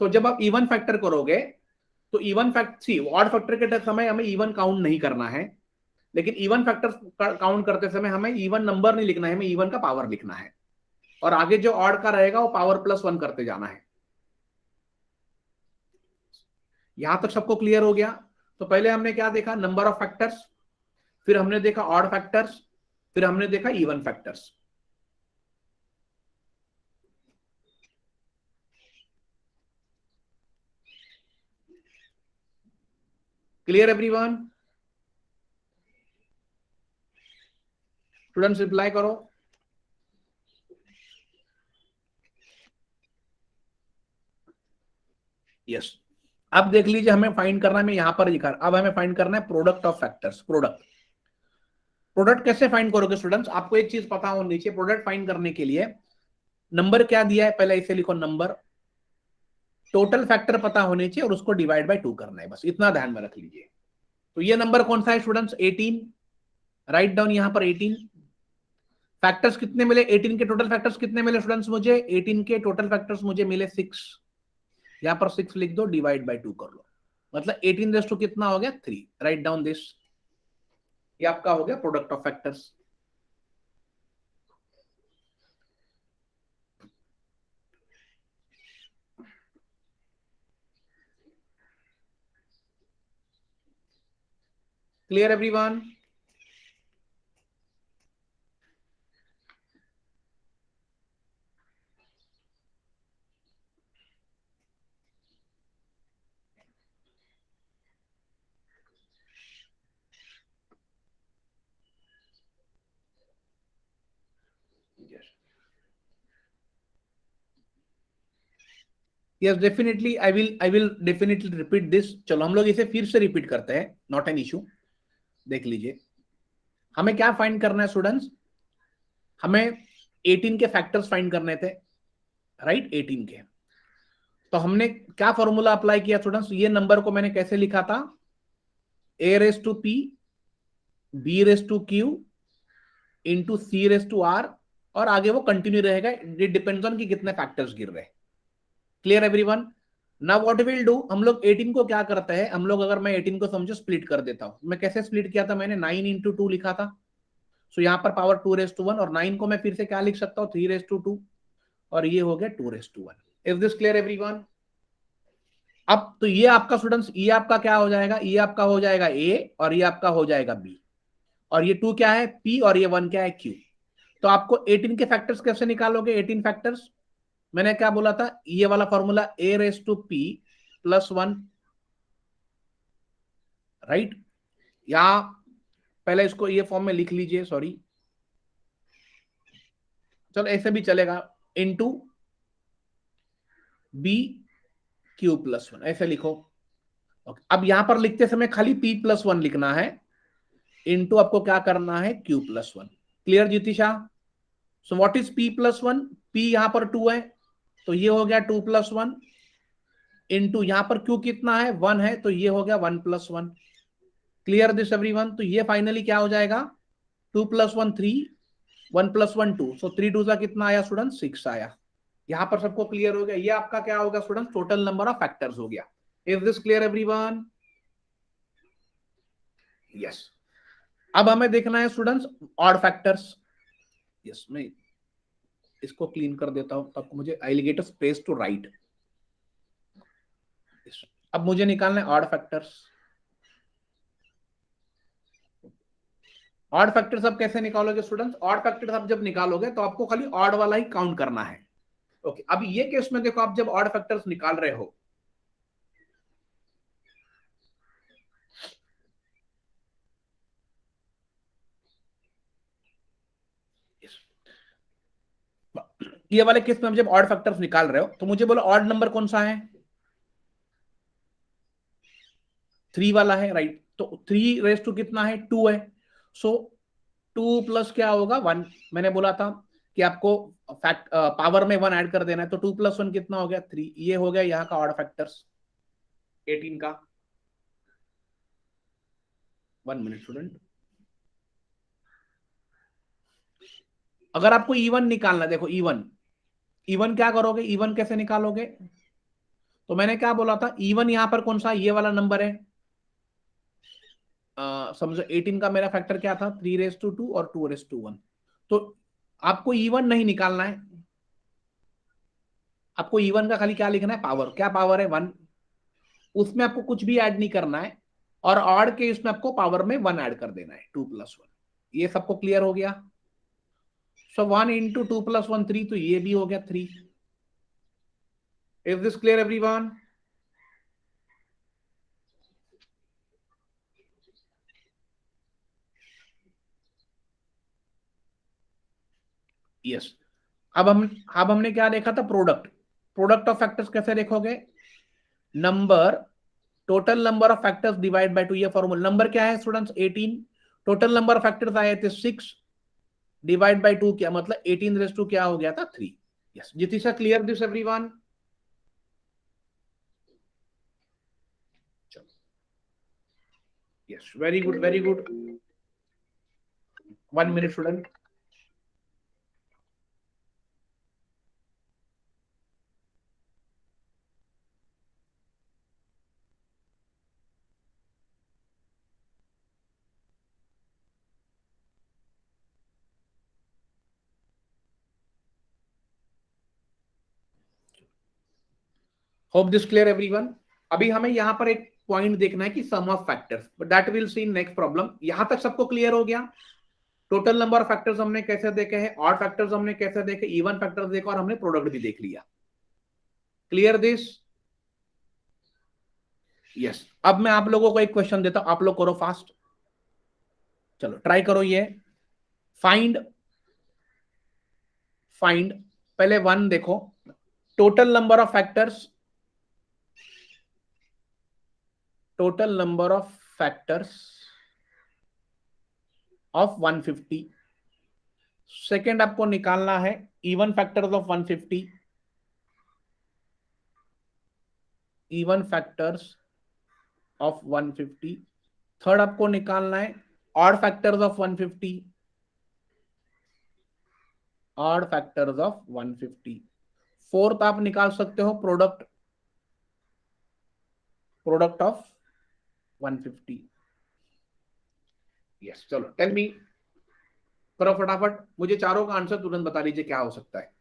तो जब आप इवन फैक्टर करोगे तो इवन फैक्ट सी, ऑड फैक्टर के समय हमें इवन काउंट नहीं करना है, लेकिन इवन फैक्टर काउंट करते समय हमें इवन नंबर नहीं लिखना है, हमें इवन का पावर लिखना है। और आगे जो ऑड का रहेगा वो पावर +1 करते जाना है। यहां तक सबको क्लियर हो गया? तो पहले हमने क्या देखा, नंबर ऑफ फैक्टर्स, फिर हमने देखा ऑड फैक्टर्स, फिर हमने देखा even factors. Clear everyone? Students reply करो। यस। अब देख लीजिए, हमें फाइंड करना है, मैं यहां पर लिखा, अब हमें फाइंड करना है प्रोडक्ट ऑफ फैक्टर्स। प्रोडक्ट कैसे फाइंड करोगे स्टूडेंट्स, आपको एक चीज पता होनी चाहिए, प्रोडक्ट फाइंड करने के लिए नंबर क्या दिया है, पहले इसे लिखो नंबर, टोटल फैक्टर पता होने चाहिए और उसको डिवाइड बाय 2 करना है, बस इतना ध्यान में रख लीजिए। तो ये नंबर कौन सा है स्टूडेंट्स, 18। राइट डाउन यहां पर 18। फैक्टर्स कितने मिले, 18 के टोटल फैक्टर्स कितने मिले स्टूडेंट्स मुझे, 18 के टोटल फैक्टर्स मुझे मिले 6। यहां पर 6 लिख दो, डिवाइड बाय 2 कर लो, मतलब 18 कितना हो गया, 3। Right down this. ये आपका हो गया product of factors. Clear everyone? Yes definitely, I will definitely repeat this. चलो हम लोग इसे फिर से रिपीट करते हैं, नॉट एन इशू। देख लीजिए, हमें क्या फाइंड करना है स्टूडेंट्स, हमें 18 के फैक्टर्स फाइंड करने थे, राइट 18 के। तो हमने क्या फॉर्मूला अप्लाई किया स्टूडेंट्स, ये नंबर को मैंने कैसे लिखा था, a⁻p b⁻q इंटू c⁻r, और आगे वो कंटिन्यू रहेगा, इट डिपेंड्स ऑन कि कितने फैक्टर्स गिर रहे हैं। Clear everyone? Now what will do, हम लोग 18 को क्या करते हैं, हम लोग, अगर मैं 18 को समझो स्प्लिट कर देता हूं, मैं कैसे स्प्लिट किया था, मैंने 9 × 2 लिखा था। सो यहाँ पर पावर 2^1 और 9 को मैं फिर से क्या लिख सकता हूँ 3^2 और ये हो गया 2^1. Is this clear everyone? अब तो ये आपका स्टूडेंट्स, ये आपका क्या हो जाएगा, ये आपका हो जाएगा ए और ये आपका हो जाएगा बी, और ये 2 क्या है पी और ये 1 क्या है क्यू. तो आपको 18 के फैक्टर्स कैसे निकालोगे? 18 फैक्टर्स मैंने क्या बोला था, ये वाला फॉर्मूला a⁻p+1, राइट. या पहले इसको ये फॉर्म में लिख लीजिए, सॉरी, चलो ऐसे भी चलेगा, इनटू b⁻1 ऐसे लिखो. अब यहां पर लिखते समय खाली p+1 लिखना है, इनटू आपको क्या करना है q+1. Clear Jitisha? So what is p+1? p यहां पर 2 है तो ये हो गया 2+1, इनटू यहां पर q कितना है 1 है तो ये हो गया 1+1. Clear this everyone? तो ये फाइनली क्या हो जाएगा 2+1 3, 1+1 2, सो 3 2 कितना आया स्टूडेंट 6 आया. यहां पर सबको क्लियर हो गया? ये आपका क्या होगा student total number of factors हो गया. Is this clear everyone? Yes. अब हमें देखना है स्टूडेंट्स ऑड फैक्टर्स. यस, मैं इसको क्लीन कर देता हूं तब मुझे I will get a space to write. अब मुझे निकालना है ऑड फैक्टर्स. ऑड फैक्टर्स अब कैसे निकालोगे स्टूडेंट्स? ऑड फैक्टर्स आप जब निकालोगे तो आपको खाली ऑड वाला ही काउंट करना है. ओके, अब ये केस में देखो, आप जब ऑड फैक्टर्स निकाल रहे हो ये वाले केस में हम जब ऑड फैक्टर्स निकाल रहे हो तो मुझे बोलो ऑड नंबर कौन सा है? 3 वाला है, राइट. तो 3 कितना है 2 है. सो 2 प्लस क्या होगा 1. मैंने बोला था कि आपको फैक्ट पावर में 1 ऐड कर देना है, तो 2+1 कितना हो गया 3. ये हो गया यहाँ का ऑड फैक्टर्स 18 का. 1 मिनट स्टूडेंट. अगर आपको इवन निकालना, देखो इवन, इवन क्या करोगे, इवन कैसे निकालोगे? तो मैंने क्या बोला था, इवन यहां पर कौन सा, ये वाला नंबर है. समझो 18 का मेरा फैक्टर क्या था 3^2 और 2^1. तो आपको इवन नहीं निकालना है, आपको इवन का खाली क्या लिखना है पावर. क्या पावर है 1. उसमें आपको कुछ भी ऐड नहीं करना है, और ऑड के इसमें आपको पावर में 1 ऐड कर देना है 2+1. ये सबको क्लियर हो गया? सो 1 इंटू 2+1 3, तो ये भी हो गया 3. Is this clear everyone? Yes. अब हमने क्या देखा था प्रोडक्ट. प्रोडक्ट ऑफ फैक्टर्स कैसे देखोगे? Number, total number of factors divide by 2. ये फॉर्मूला. नंबर क्या है students 18, total number of factors आए थे 6, डिवाइड बाय 2 क्या मतलब 18 क्या हो गया था 3. Yes Jitisha, clear this everyone? Yes, very good very good. 1 minute student. Hope this clear everyone? अभी हमें यहां पर एक पॉइंट देखना है कि sum of factors, but that will see in next problem. यहां तक सबको क्लियर हो गया? टोटल नंबर ऑफ फैक्टर्स हमने कैसे देखे हैं, ऑड फैक्टर्स हमने कैसे देखे, इवन फैक्टर्स देखा, और हमने प्रोडक्ट भी देख लिया. Clear this? यस. अब मैं आप लोगों को एक क्वेश्चन देता हूं, आप लोग करो फास्ट. चलो ट्राई करो ये. फाइंड फाइंड पहले 1 देखो, total number of factors, total number of factors of 150. Second आपको निकालना है even factors of 150, even factors of 150. Third आपको निकालना है odd factors of 150, odd factors of 150. Fourth आप निकाल सकते हो प्रोडक्ट, प्रोडक्ट ऑफ 150. यस, चलो टेल मी. करो फटाफट, मुझे चारों का आंसर तुरंत बता दीजिए क्या हो सकता है।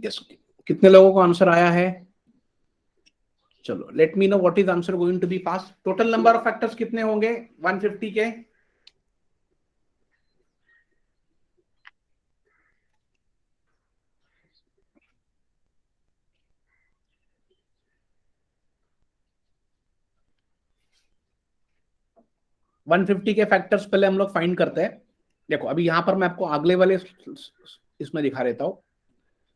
यस, कितने लोगों को आंसर आया है? चलो, let me know what is answer going to be pass. Total number of factors कितने होंगे 150 के? वन फिफ्टी के फैक्टर्स पहले हम लोग फाइंड करते हैं। देखो अभी यहां पर मैं आपको अगले वाले इसमें दिखा देता हूं।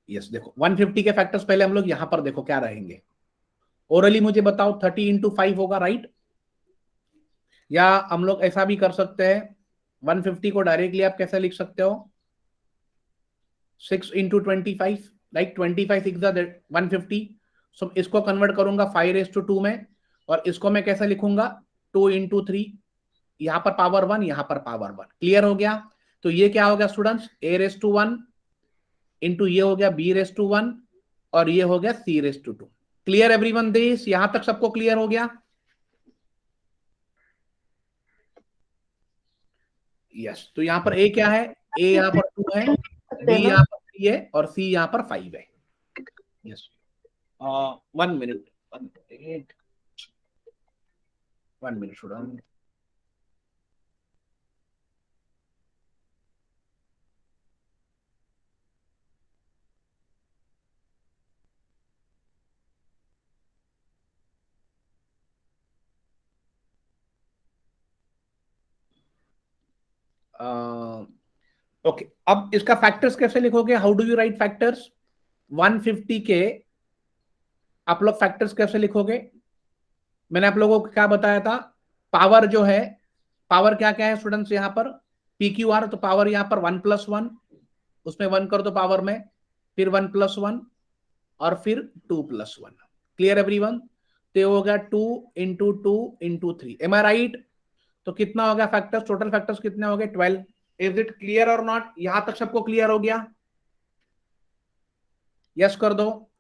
यस देखो, 150 के फैक्टर्स पहले हम लोग यहां पर देखो क्या रहेंगे। ओरली मुझे बताओ 30 × 5 होगा, राइट? या हम लोग ऐसा भी कर सकते हैं, 150 को डायरेक्टली आप कैसे लिख सकते हो? 6 × 25, लाइक 25 6 150। सो इसको कन्वर्ट करूंगा 5⁻² में, और इसको मैं कैसे लिखूंगा? 2 × 3। यहां पर पावर 1, यहां पर पावर 1। क्लियर हो गया? तो ये क्या हो गया स्टूडेंट्स? A⁻1 इंटू ये हो गया B⁻1, और ये हो गया C⁻2। Clear everyone? दिस यहां तक सबको क्लियर हो गया? यस, तो यहां पर A क्या है? A यहां पर 2 है, B यहां पर 3 है, और C यहां पर 5 है। Yes, 1 minute, 1 minute student. Okay अब इसका फैक्टर्स कैसे लिखोगे, how do you right factors 150 के, आप लोग फैक्टर्स कैसे लिखोगे, मैंने आप लोगों को क्या बताया था, पावर जो है, पावर क्या क्या है स्टूडेंट्स यहाँ पर, पी क्यू आर, तो पावर यहाँ पर 1+1, उसमें 1 कर दो पावर में, फिर 1+1 और फिर 2+1, क्लियर एवरीवन, तो ये हो गया 2 × 2 × 3, एम आई राइट, तो कितना हो गया फैक्टर्स, टोटल फैक्टर्स कितने हो गए 12, इज इट क्लियर और नॉट, यहां तक सबको क्लियर हो गया, यस कर दो,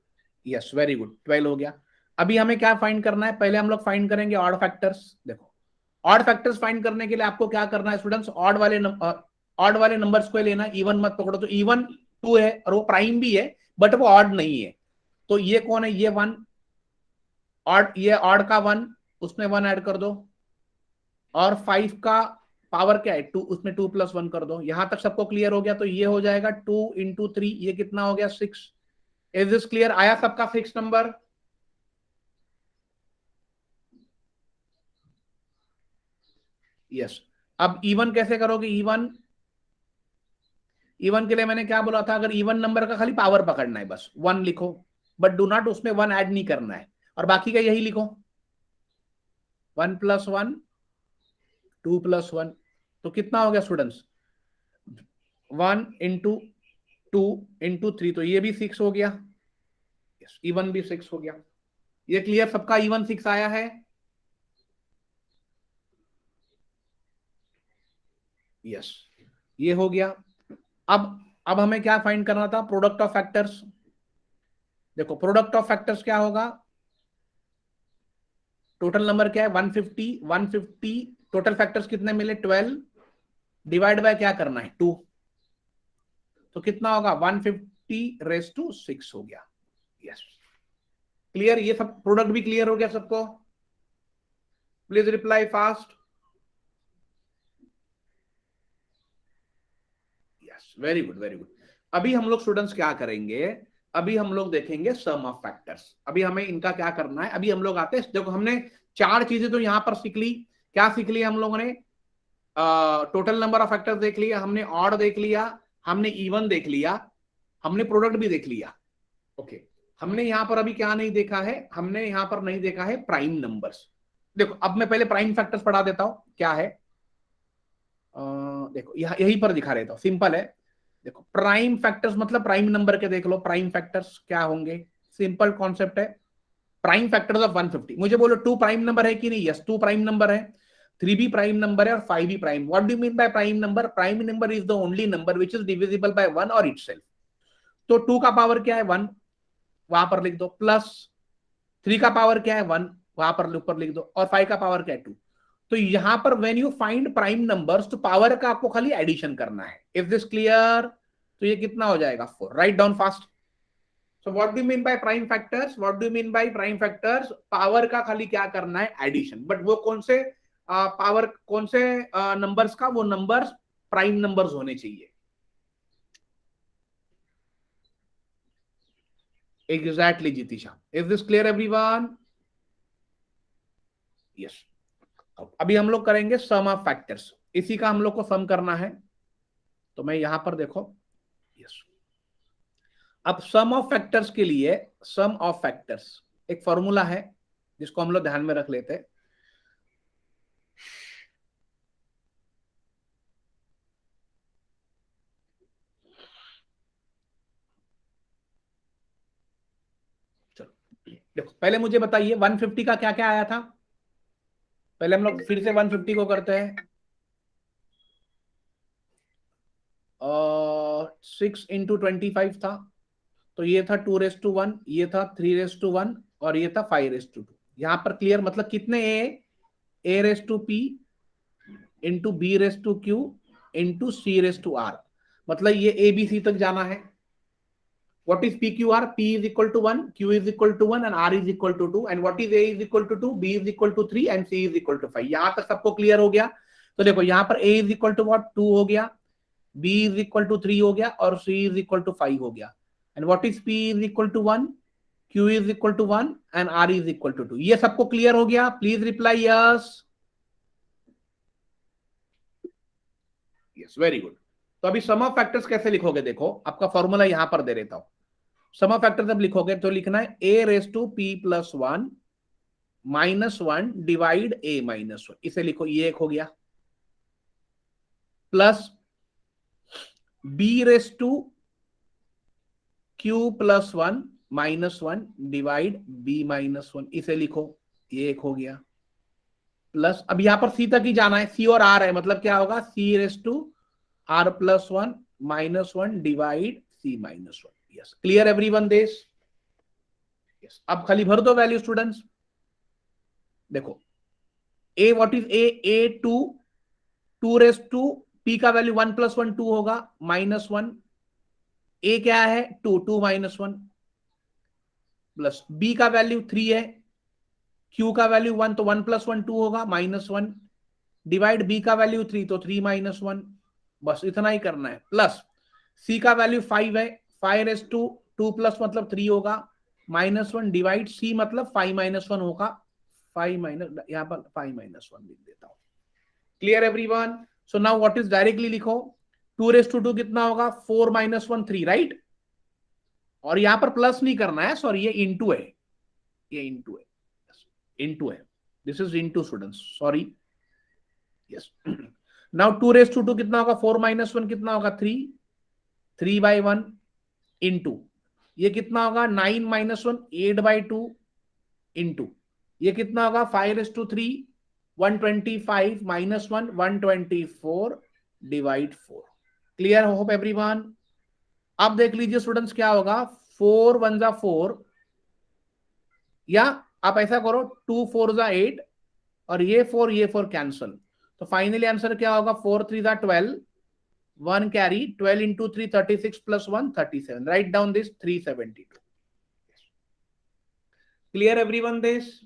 यस वेरी गुड 12 हो गया। अभी हमें क्या फाइंड करना है, पहले हम लोग फाइंड करेंगे ऑड फैक्टर्स, देखो ऑड फैक्टर्स फाइंड करने के लिए आपको क्या करना है स्टूडेंट्स, ऑड वाले नंबर्स को लेना, इवन मत पकड़ो, तो इवन 2 है और वो प्राइम भी है बट वो ऑड नहीं है, तो ये कौन है, ये 1, ऑड, ये ऑड का 1, उसमें 1 ऐड कर दो, और 5 का पावर क्या है 2, उसमें 2+1 कर दो, यहां तक सबको क्लियर हो गया, तो ये हो जाएगा 2 × 3, ये कितना हो गया 6, इज दिस क्लियर, आया सबका फिक्स नंबर, यस। अब इवन कैसे करोगे, इवन, इवन के लिए मैंने क्या बोला था, अगर इवन नंबर का खाली पावर पकड़ना है बस 1 लिखो, बट डू नॉट उसमें 1 ऐड नहीं करना है, और बाकी का यही लिखो 1+1 2+1, तो कितना हो गया स्टूडेंट्स 1 × 2 × 3, तो ये भी 6 हो गया, यस इवन भी 6 हो गया, ये क्लियर सबका, इवन 6 आया है, यस ये हो गया। अब हमें क्या फाइंड करना था, प्रोडक्ट ऑफ फैक्टर्स, देखो प्रोडक्ट ऑफ फैक्टर्स क्या होगा, टोटल नंबर क्या है 150, 150 टोटल फैक्टर्स कितने मिले 12, डिवाइड बाय क्या करना है 2, तो कितना होगा 150⁻6 हो गया, यस क्लियर, ये सब प्रोडक्ट भी क्लियर हो गया सबको, please reply fast, yes very good very good. अभी हम लोग स्टूडेंट्स क्या करेंगे, अभी हम लोग देखेंगे सम ऑफ फैक्टर्स, अभी हमें इनका क्या करना है, अभी हम लोग आते हैं, देखो हमने 4 चीजें तो यहां पर सीख ली, क्या सीख लिया हम लोगों ने, टोटल नंबर ऑफ फैक्टर्स देख लिया हमने, ऑड देख लिया हमने, इवन देख लिया हमने, प्रोडक्ट भी देख लिया, ओके हमने यहां पर अभी क्या नहीं देखा है, हमने यहां पर नहीं देखा है प्राइम नंबर्स, देखो अब मैं पहले प्राइम फैक्टर्स पढ़ा देता हूं क्या है, देखो यहीं पर दिखा देता हूं, सिंपल है, देखो प्राइम फैक्टर्स मतलब प्राइम नंबर के देख लो, प्राइम फैक्टर्स क्या होंगे, सिंपल कॉन्सेप्ट है, प्राइम फैक्टर्स ऑफ 150, मुझे बोलो 2 प्राइम नंबर है कि नहीं, यस 2 प्राइम नंबर है, 3 भी प्राइम नंबर है और 5 भी prime, what do you mean by prime number, prime number is the only number which is divisible by 1 और इटसेल्फ, तो 2 का पावर क्या है 1, वहां पर लिख दो, प्लस 3 का पावर क्या है 1, वहां पर ऊपर लिख दो, और 5 का पावर क्या है 2, तो यहां पर when you find prime numbers तो पावर का आपको खाली एडिशन करना है, इफ दिस क्लियर, तो ये कितना हो जाएगा 4, write down fast, so what do you mean by prime factors, what do you mean by prime factors, power का खाली क्या करना है एडिशन, बट वो कौन से पावर, कौन से नंबर्स का, वो नंबर्स प्राइम नंबर्स होने चाहिए, exactly Jitisha, is this clear everyone, yes. अभी हम लोग करेंगे सम ऑफ फैक्टर्स, इसी का हम लोग को सम करना है, तो मैं यहां पर देखो, यस अब सम ऑफ फैक्टर्स के लिए, सम ऑफ फैक्टर्स एक फॉर्मूला है जिसको हम लोग ध्यान में रख लेते हैं, चलो देखो पहले मुझे बताइए 150 का क्या क्या आया था, पहले हम लोग फिर से 150 को करते हैं, 6 × 25 था, तो ये था 2⁻1, ये था 3⁻1 और ये था 5⁻2, यहां पर क्लियर, मतलब कितने a⁻p into b⁻q into c⁻r, मतलब ये a b c तक जाना है, what is pqr, p is equal to 1, q is equal to 1 and r is equal to 2, and what is a is equal to 2, b is equal to 3 and c is equal to 5, यहां तक सबको clear हो गया, तो देखो यहां पर a is equal to what 2 हो गया, b is equal to 3 हो गया और c is equal to 5 हो गया, and what is p is equal to 1, q is equal to 1 and r is equal to 2, ये सबको क्लियर हो गया, please reply yes, yes, very good. तो अभी सम ऑफ फैक्टर्स कैसे लिखोगे, देखो आपका फॉर्मूला यहां पर दे देता हूं। सम ऑफ फैक्टर्स जब लिखोगे तो लिखना है a raise to p plus 1 minus 1 divide a minus 1, इसे लिखो, ये एक हो गया, plus b raise to q plus 1 minus 1 divide b minus 1, इसे लिखो, ये एक हो गया, प्लस अब यहां पर c तक ही जाना है, c और r है, मतलब क्या होगा, c raise to r plus 1 minus 1 divide c minus 1। Yes, clear everyone this? Yes, अब खाली भर दो वैल्यू स्टूडेंट्स। देखो a what is a 2 raise to p का वैल्यू 1 प्लस 1 2 होगा, माइनस 1, a क्या है 2 माइनस 1, प्लस b का वैल्यू 3 है, q का वैल्यू 1 तो 1 प्लस 1 2 होगा, माइनस 1, डिवाइड b का वैल्यू 3 तो 3 माइनस 1, बस इतना ही करना है, प्लस c का वैल्यू 5 है, 5 रेज टू 2 प्लस मतलब 3 होगा, माइनस 1 डिवाइड c मतलब 5 माइनस 1 होगा, 5 माइनस, यहां पर 5 माइनस 1 लिख देता हूं। Clear everyone? So now what is, directly लिखो, 2 रेज टू 2 कितना होगा, 4 माइनस 1 3, राइट? और यहां पर प्लस नहीं करना है, सॉरी ये इंटू है, ये इंटू है, इंटू है, this is into students, sorry. Yes, now 2 raise to 2 कितना होगा, 4 माइनस 1 कितना होगा, 3, 3/1 इंटू, ये कितना होगा, 9 माइनस 1 8/2 इंटू, ये कितना होगा, 5 raise to 3 125 minus 1 124 divide 4। Clear, hope everyone? अब देख लीजिए स्टूडेंट्स क्या होगा, 4 1 जा 4, या आप ऐसा करो 2 4 जा 8, और ये 4 कैंसल, तो फाइनली आंसर क्या होगा, 4 3 जा 12, 1 carry, 12 into 3 36 plus 1 37, right down this 372। Clear everyone this?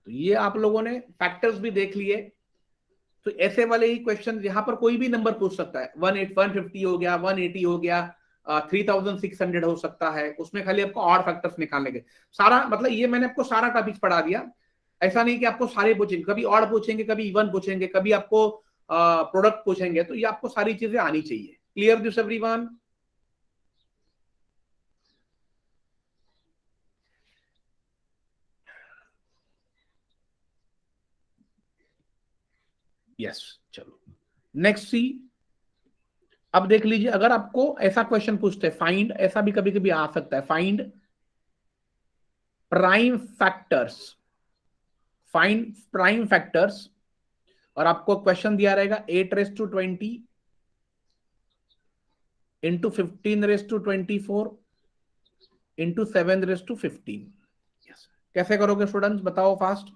तो ये आप लोगों ने फैक्टर्स भी देख लिए, तो ऐसे वाले ही क्वेश्चन यहां पर कोई भी नंबर पूछ सकता है, 150 हो गया, 180 हो गया, 3600 हो सकता है, उसमें खाली आपको और फैक्टर्स निकालने के सारा, मतलब ये मैंने आपको सारा टॉपिक पढ़ा दिया, ऐसा नहीं कि आपको सारे पूछेंगे, कभी और पूछेंगे, कभी इवन पूछेंगे, कभी आपको प्रोडक्ट पूछेंगे, तो ये आपको सारी चीजें आनी चाहिए। Clear this everyone? यस, चलो नेक्स्ट सी। अब देख लीजिए, अगर आपको ऐसा क्वेश्चन पूछते हैं, फाइंड, ऐसा भी कभी कभी आ सकता है, find prime factors, find prime factors, और आपको क्वेश्चन दिया रहेगा 8 raise to 20 into 15 raise to 24 into 7 raise to 15। कैसे करोगे स्टूडेंट्स, बताओ फास्ट,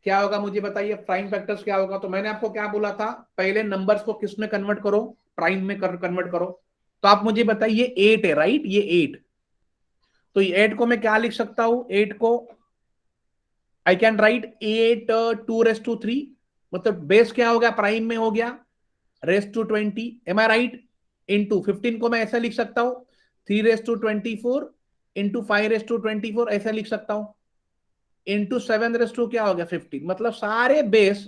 क्या होगा मुझे बताइए, प्राइम फैक्टर्स क्या होगा? तो मैंने आपको क्या बोला था, पहले नंबर्स को किस में कन्वर्ट करो, प्राइम में कन्वर्ट करो, तो आप मुझे बताइए 8 है, राइट? ये 8, तो ये 8 को मैं क्या लिख सकता हूं, 8 को I can write 8 2 raise to 3, मतलब बेस क्या हो गया, प्राइम में हो गया, raise to 20, am I right? Into 15 को मैं ऐसा लिख सकता हूं, 3 raise to 24 into 5 raise to 24, ऐसा लिख सकता हूं, इंटू 7 रेज टू क्या हो गया 15, मतलब सारे बेस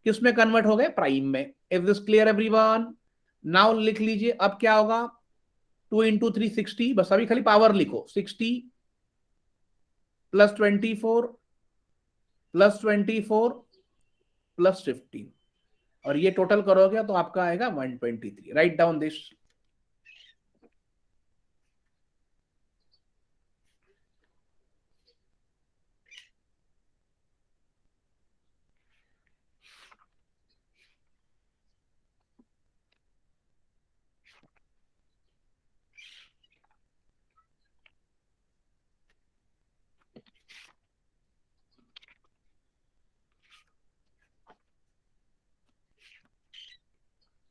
किसमें कन्वर्ट हो गए, प्राइम में। Is this clear everyone? Now लिख लीजिए, अब क्या होगा, 2 इंटू 3 60, बस अभी खाली पावर लिखो, 60 प्लस 24 प्लस 24 प्लस 15, और ये टोटल करोगे तो आपका आएगा 123, राइट डाउन दिस।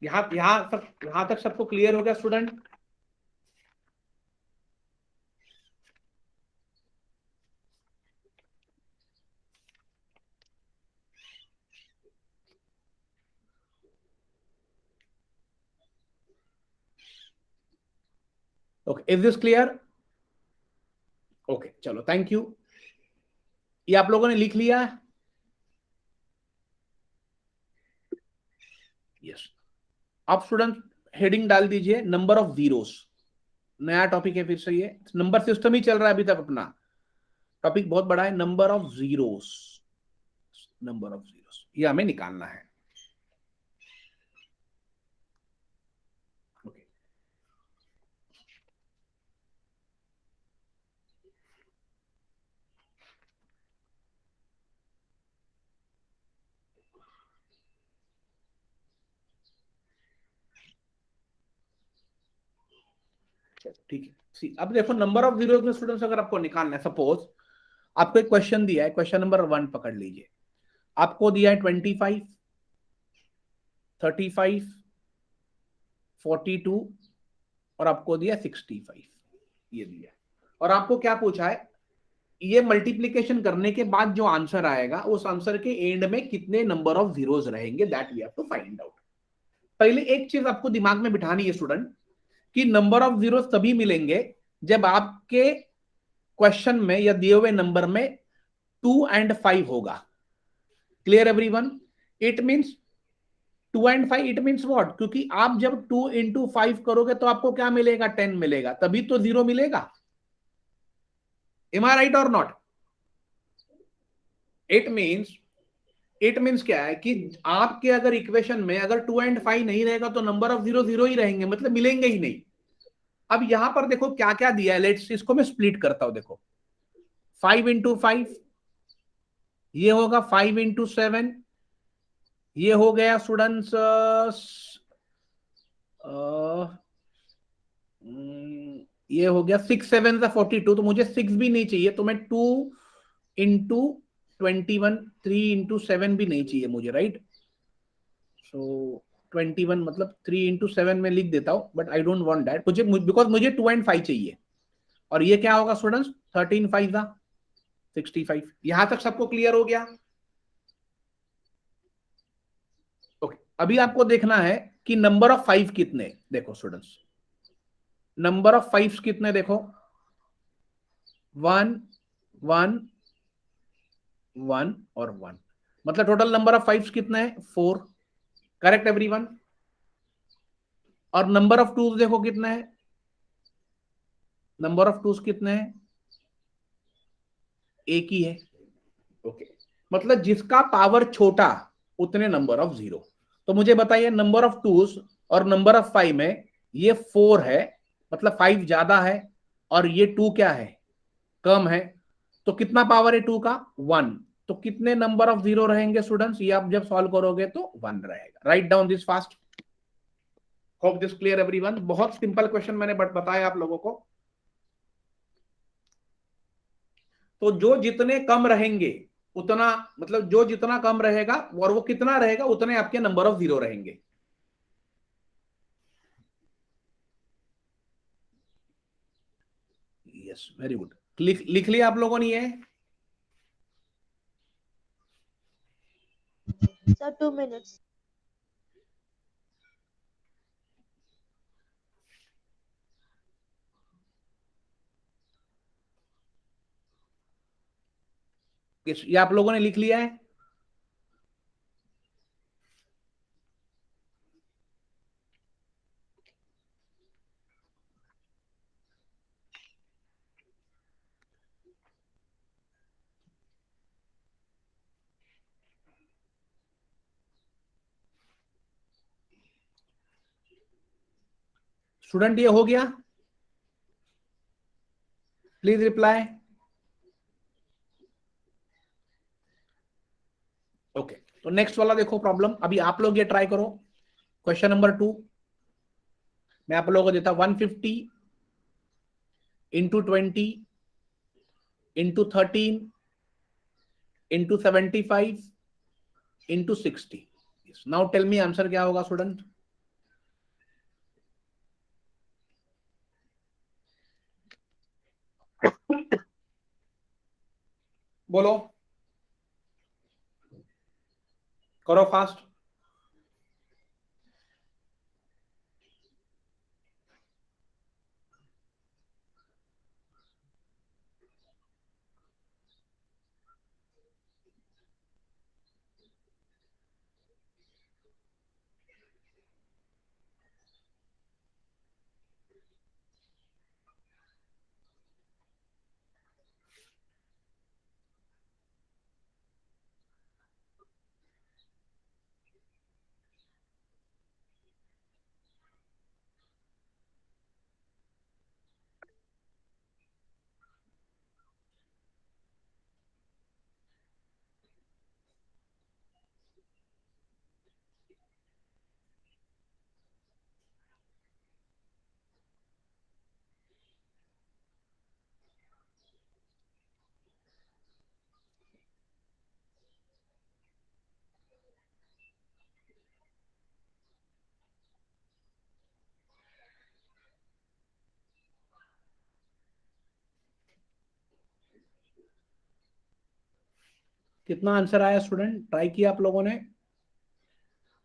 यहां तक सबको क्लियर हो गया student? Okay, is this clear? Okay, चलो थैंक यू। ये आप लोगों ने लिख लिया है? यस। आप स्टूडेंट हेडिंग डाल दीजिए नंबर ऑफ जीरोस। नया टॉपिक है फिर से, ये नंबर सिस्टम ही चल रहा है अभी तक अपना। टॉपिक बहुत बड़ा है, number of zeros. Number of zeros ये हमें निकालना है। ओके। ठीक है, अब देखो नंबर ऑफ जीरोस में स्टूडेंट्स अगर आपको निकालना है, सपोज आपको एक क्वेश्चन दिया है, क्वेश्चन नंबर 1 पकड़ लीजिए। आपको दिया है 25, 35, 42 और आपको दिया 65, ये दिया। और आपको क्या पूछा है, ये मल्टीप्लीकेशन करने के बाद जो आंसर आएगा उस आंसर के एंड में कितने नंबर ऑफ जीरोस रहेंगे, that we have to find out. पहले एक चीज आपको दिमाग में बिठानी है स्टूडेंट, कि नंबर ऑफ जीरोस तभी मिलेंगे जब आपके क्वेश्चन में या दिए हुए नंबर में 2 एंड 5 होगा। Clear everyone? It means 2 and 5, it means what, क्योंकि आप जब 2 इंटू 5 करोगे तो आपको क्या मिलेगा, 10 मिलेगा, तभी तो जीरो मिलेगा। एम आई राइट और not? It means, it means क्या है कि आपके अगर इक्वेशन में अगर 2 एंड 5 नहीं रहेगा तो नंबर ऑफ जीरो जीरो ही रहेंगे, मतलब मिलेंगे ही नहीं। अब यहां पर देखो क्या क्या दिया है, लेट्स इसको मैं स्प्लिट करता हूं। देखो 5 इंटू 5, ये होगा 5 इंटू 7, ये हो गया स्टूडेंट्स ये हो गया 6 7 से 42, तो मुझे 6 भी नहीं चाहिए, तो मैं 2 इंटू 21, 3 इंटू 7 भी नहीं चाहिए मुझे, राइट? सो 21 मतलब 3 इंटू 7 में लिख देता हूं, but I don't want that, मुझे बिकॉज मुझे 2 एंड 5 चाहिए। और ये क्या होगा स्टूडेंट्स, 13 5 था 65। यहां तक सबको क्लियर हो गया? ओके, अभी आपको देखना है कि नंबर ऑफ 5 कितने। देखो स्टूडेंट्स, नंबर ऑफ 5 कितने, देखो 1 1 1 और 1, मतलब टोटल नंबर ऑफ 5 कितने हैं, 4। Correct everyone? और नंबर ऑफ टूज देखो कितने हैं, नंबर ऑफ टूज कितने हैं, एक ही है। ओके, मतलब जिसका पावर छोटा उतने नंबर ऑफ जीरो। तो मुझे बताइए नंबर ऑफ टूज और नंबर ऑफ 5 में ये 4 है, मतलब 5 ज्यादा है, और ये 2 क्या है, कम है। तो कितना पावर है 2 का, 1। तो कितने नंबर ऑफ जीरो रहेंगे स्टूडेंट्स, ये आप जब सॉल्व करोगे तो 1 रहेगा। Right down this fast. Hope this clear everyone? बहुत सिंपल क्वेश्चन मैंने बताया आप लोगों को। तो जो जितने कम रहेंगे उतना, मतलब जो जितना कम रहेगा और वो कितना रहेगा उतने आपके नंबर ऑफ जीरो रहेंगे। Yes, very good. लिख लिया आप लोगों ने ये? Sir, 2 minutes. ये आप लोगों ने लिख लिया है? स्टूडेंट ये हो गया? Please reply. ओके, तो नेक्स्ट वाला देखो प्रॉब्लम, अभी आप लोग ये ट्राई करो। क्वेश्चन नंबर 2 मैं आप लोगों को देता, 150 into 20 into 13 into 75 into 60। Now tell me answer क्या होगा स्टूडेंट? बोलो, करो फास्ट। कितना आंसर आया स्टूडेंट, ट्राई किया आप लोगों ने?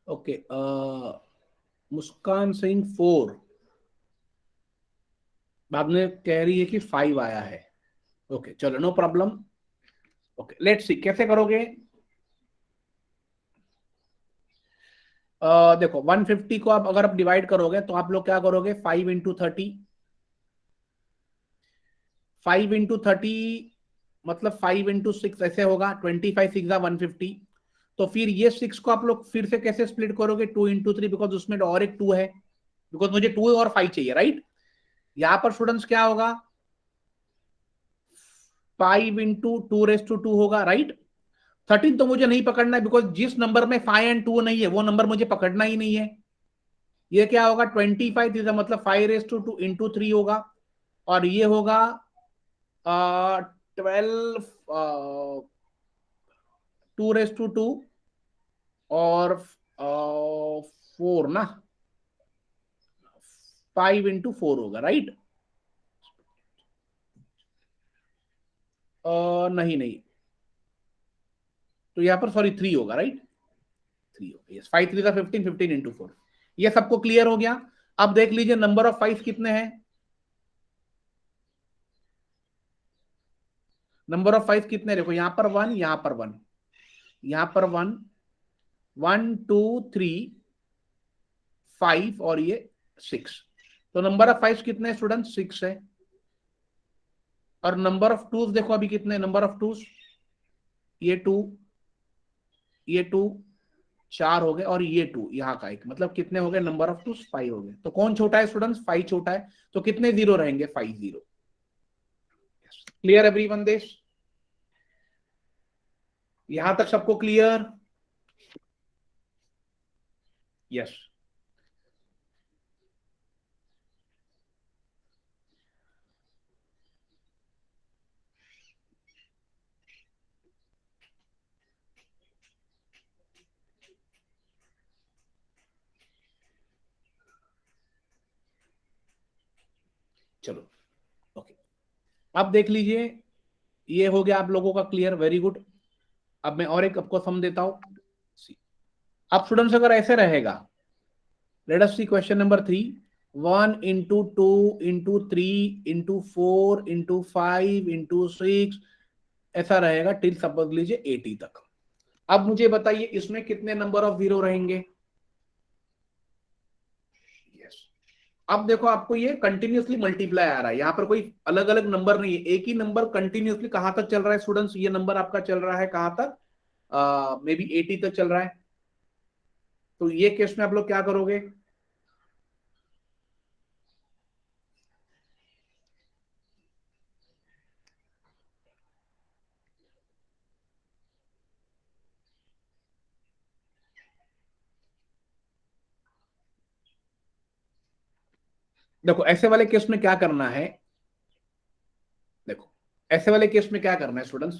ओके, मुस्कान सिंह 4, बाद में कह रही है कि 5 आया है। ओके चलो, no problem. Okay let's see कैसे करोगे। देखो 150 को आप अगर आप डिवाइड करोगे तो आप लोग क्या करोगे, 5 into 30, 5 into 30 मतलब 5 into 6 ऐसे होगा, 25 6 150। तो फिर ये 6 को आप लोग फिर से कैसे स्प्लिट करोगे, 2 into 3, बिकॉज उसमें और एक 2 है, बिकॉज मुझे 2 और 5 चाहिए, राइट। यहां पर स्टूडेंट्स क्या होगा, 5 into 2 raised to 2 होगा, राइट। 13 तो मुझे नहीं पकड़ना है, बिकॉज जिस नंबर में 5 and 2 नहीं है वो नंबर मुझे पकड़ना ही नहीं है। ये क्या होगा, 25 मतलब 5 raised to 2 into 3 होगा, और ये होगा 12, 2 raised to 2 और 4 ना, 5 into 4 होगा, राइट। नहीं नहीं, तो यहाँ पर सॉरी 3 होगा, राइट। 3 होगा, यस, 5 3 15, 15 into 4। ये सबको क्लियर हो गया। अब देख लीजिए नंबर ऑफ 5 कितने हैं। नंबर ऑफ 5 कितने, देखो यहाँ पर 1, यहाँ पर 1, यहाँ पर 1, 1 2 3 5 और ये 6। तो नंबर ऑफ 5 कितने स्टूडेंट, 6 है। और नंबर ऑफ टूज देखो अभी कितने, नंबर ऑफ टूज, ये 2, ये 2, 4 हो गए, और ये 2 यहाँ का एक, मतलब कितने हो गए, नंबर ऑफ टूज 5 हो गए। तो कौन छोटा है स्टूडेंट्स, 5 छोटा है। तो कितने जीरो रहेंगे, 5 जीरो। क्लियर एवरीवन दिस, यहां तक सबको क्लियर? यस। चलो ओके, अब देख लीजिए, ये हो गया आप लोगों का क्लियर, वेरी गुड। अब मैं और एक आपको सम देता हूं। अब स्टूडेंट्स अगर ऐसे रहेगा, लेट अस सी question number 3, 1 into 2 into 3 into 4 into 5 into 6, ऐसा रहेगा टिल समझ लीजिए 80 तक। अब मुझे बताइए इसमें कितने नंबर ऑफ जीरो रहेंगे। यस, अब देखो आपको ये कंटिन्यूअसली मल्टीप्लाई आ रहा है, यहाँ पर कोई अलग अलग नंबर नहीं है, एक ही नंबर कंटिन्यूअसली कहां तक चल रहा है स्टूडेंट्स, ये नंबर आपका चल रहा है कहां तक, मे बी 80 तक चल रहा है। तो ये केस में आप लोग क्या करोगे, देखो ऐसे वाले केस में क्या करना है, देखो ऐसे वाले केस में क्या करना है स्टूडेंट्स,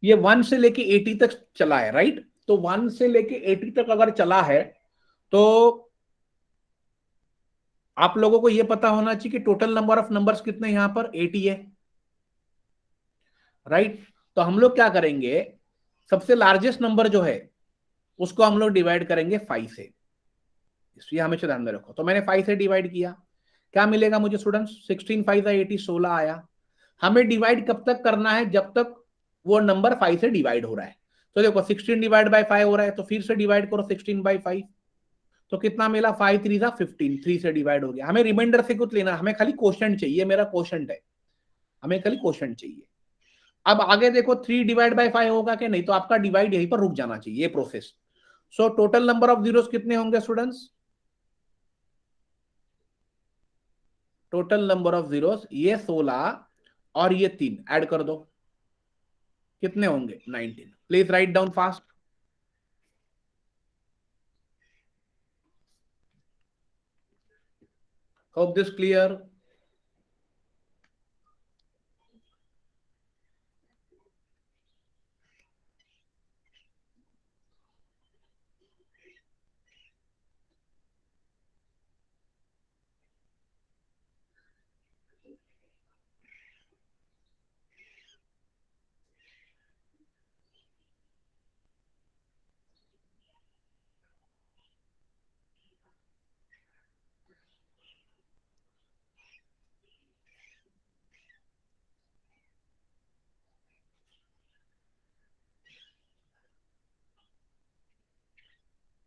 ये 1 से लेके 80 तक चला है, राइट। तो 1 से लेके 80 तक अगर चला है, तो आप लोगों को यह पता होना चाहिए कि टोटल नंबर ऑफ नंबर्स कितने यहां पर 80 है, राइट। तो हम लोग क्या करेंगे, सबसे लार्जेस्ट नंबर जो है उसको हम लोग डिवाइड करेंगे 5 से, इसलिए हमेशा ध्यान में रखो। तो मैंने 5 से डिवाइड किया, क्या मिलेगा मुझे स्टूडेंट्स, 16 5 80, 16 आया। हमें डिवाइड कब तक करना है, जब तक वो नंबर 5 से डिवाइड हो रहा है। तो देखो 16 डिवाइड बाय 5 हो रहा है, तो फिर से डिवाइड करो 16/5। तो कितना मिला, 5 3 15, 3 से डिवाइड हो गया। हमें रिमाइंडर से कुछ लेना, हमें खाली क्वोशंट चाहिए, मेरा क्वोशंट है, हमें खाली क्वोशंट चाहिए। अब आगे देखो 3/5 होगा कि नहीं, तो आपका डिवाइड यहीं पर रुक जाना चाहिए, ये process. So total number of zeros कितने होंगे students, total number of zeros ये 16 और ये 3 ऐड कर दो, कितने होंगे, 19। Please write down fast. Hope this clear.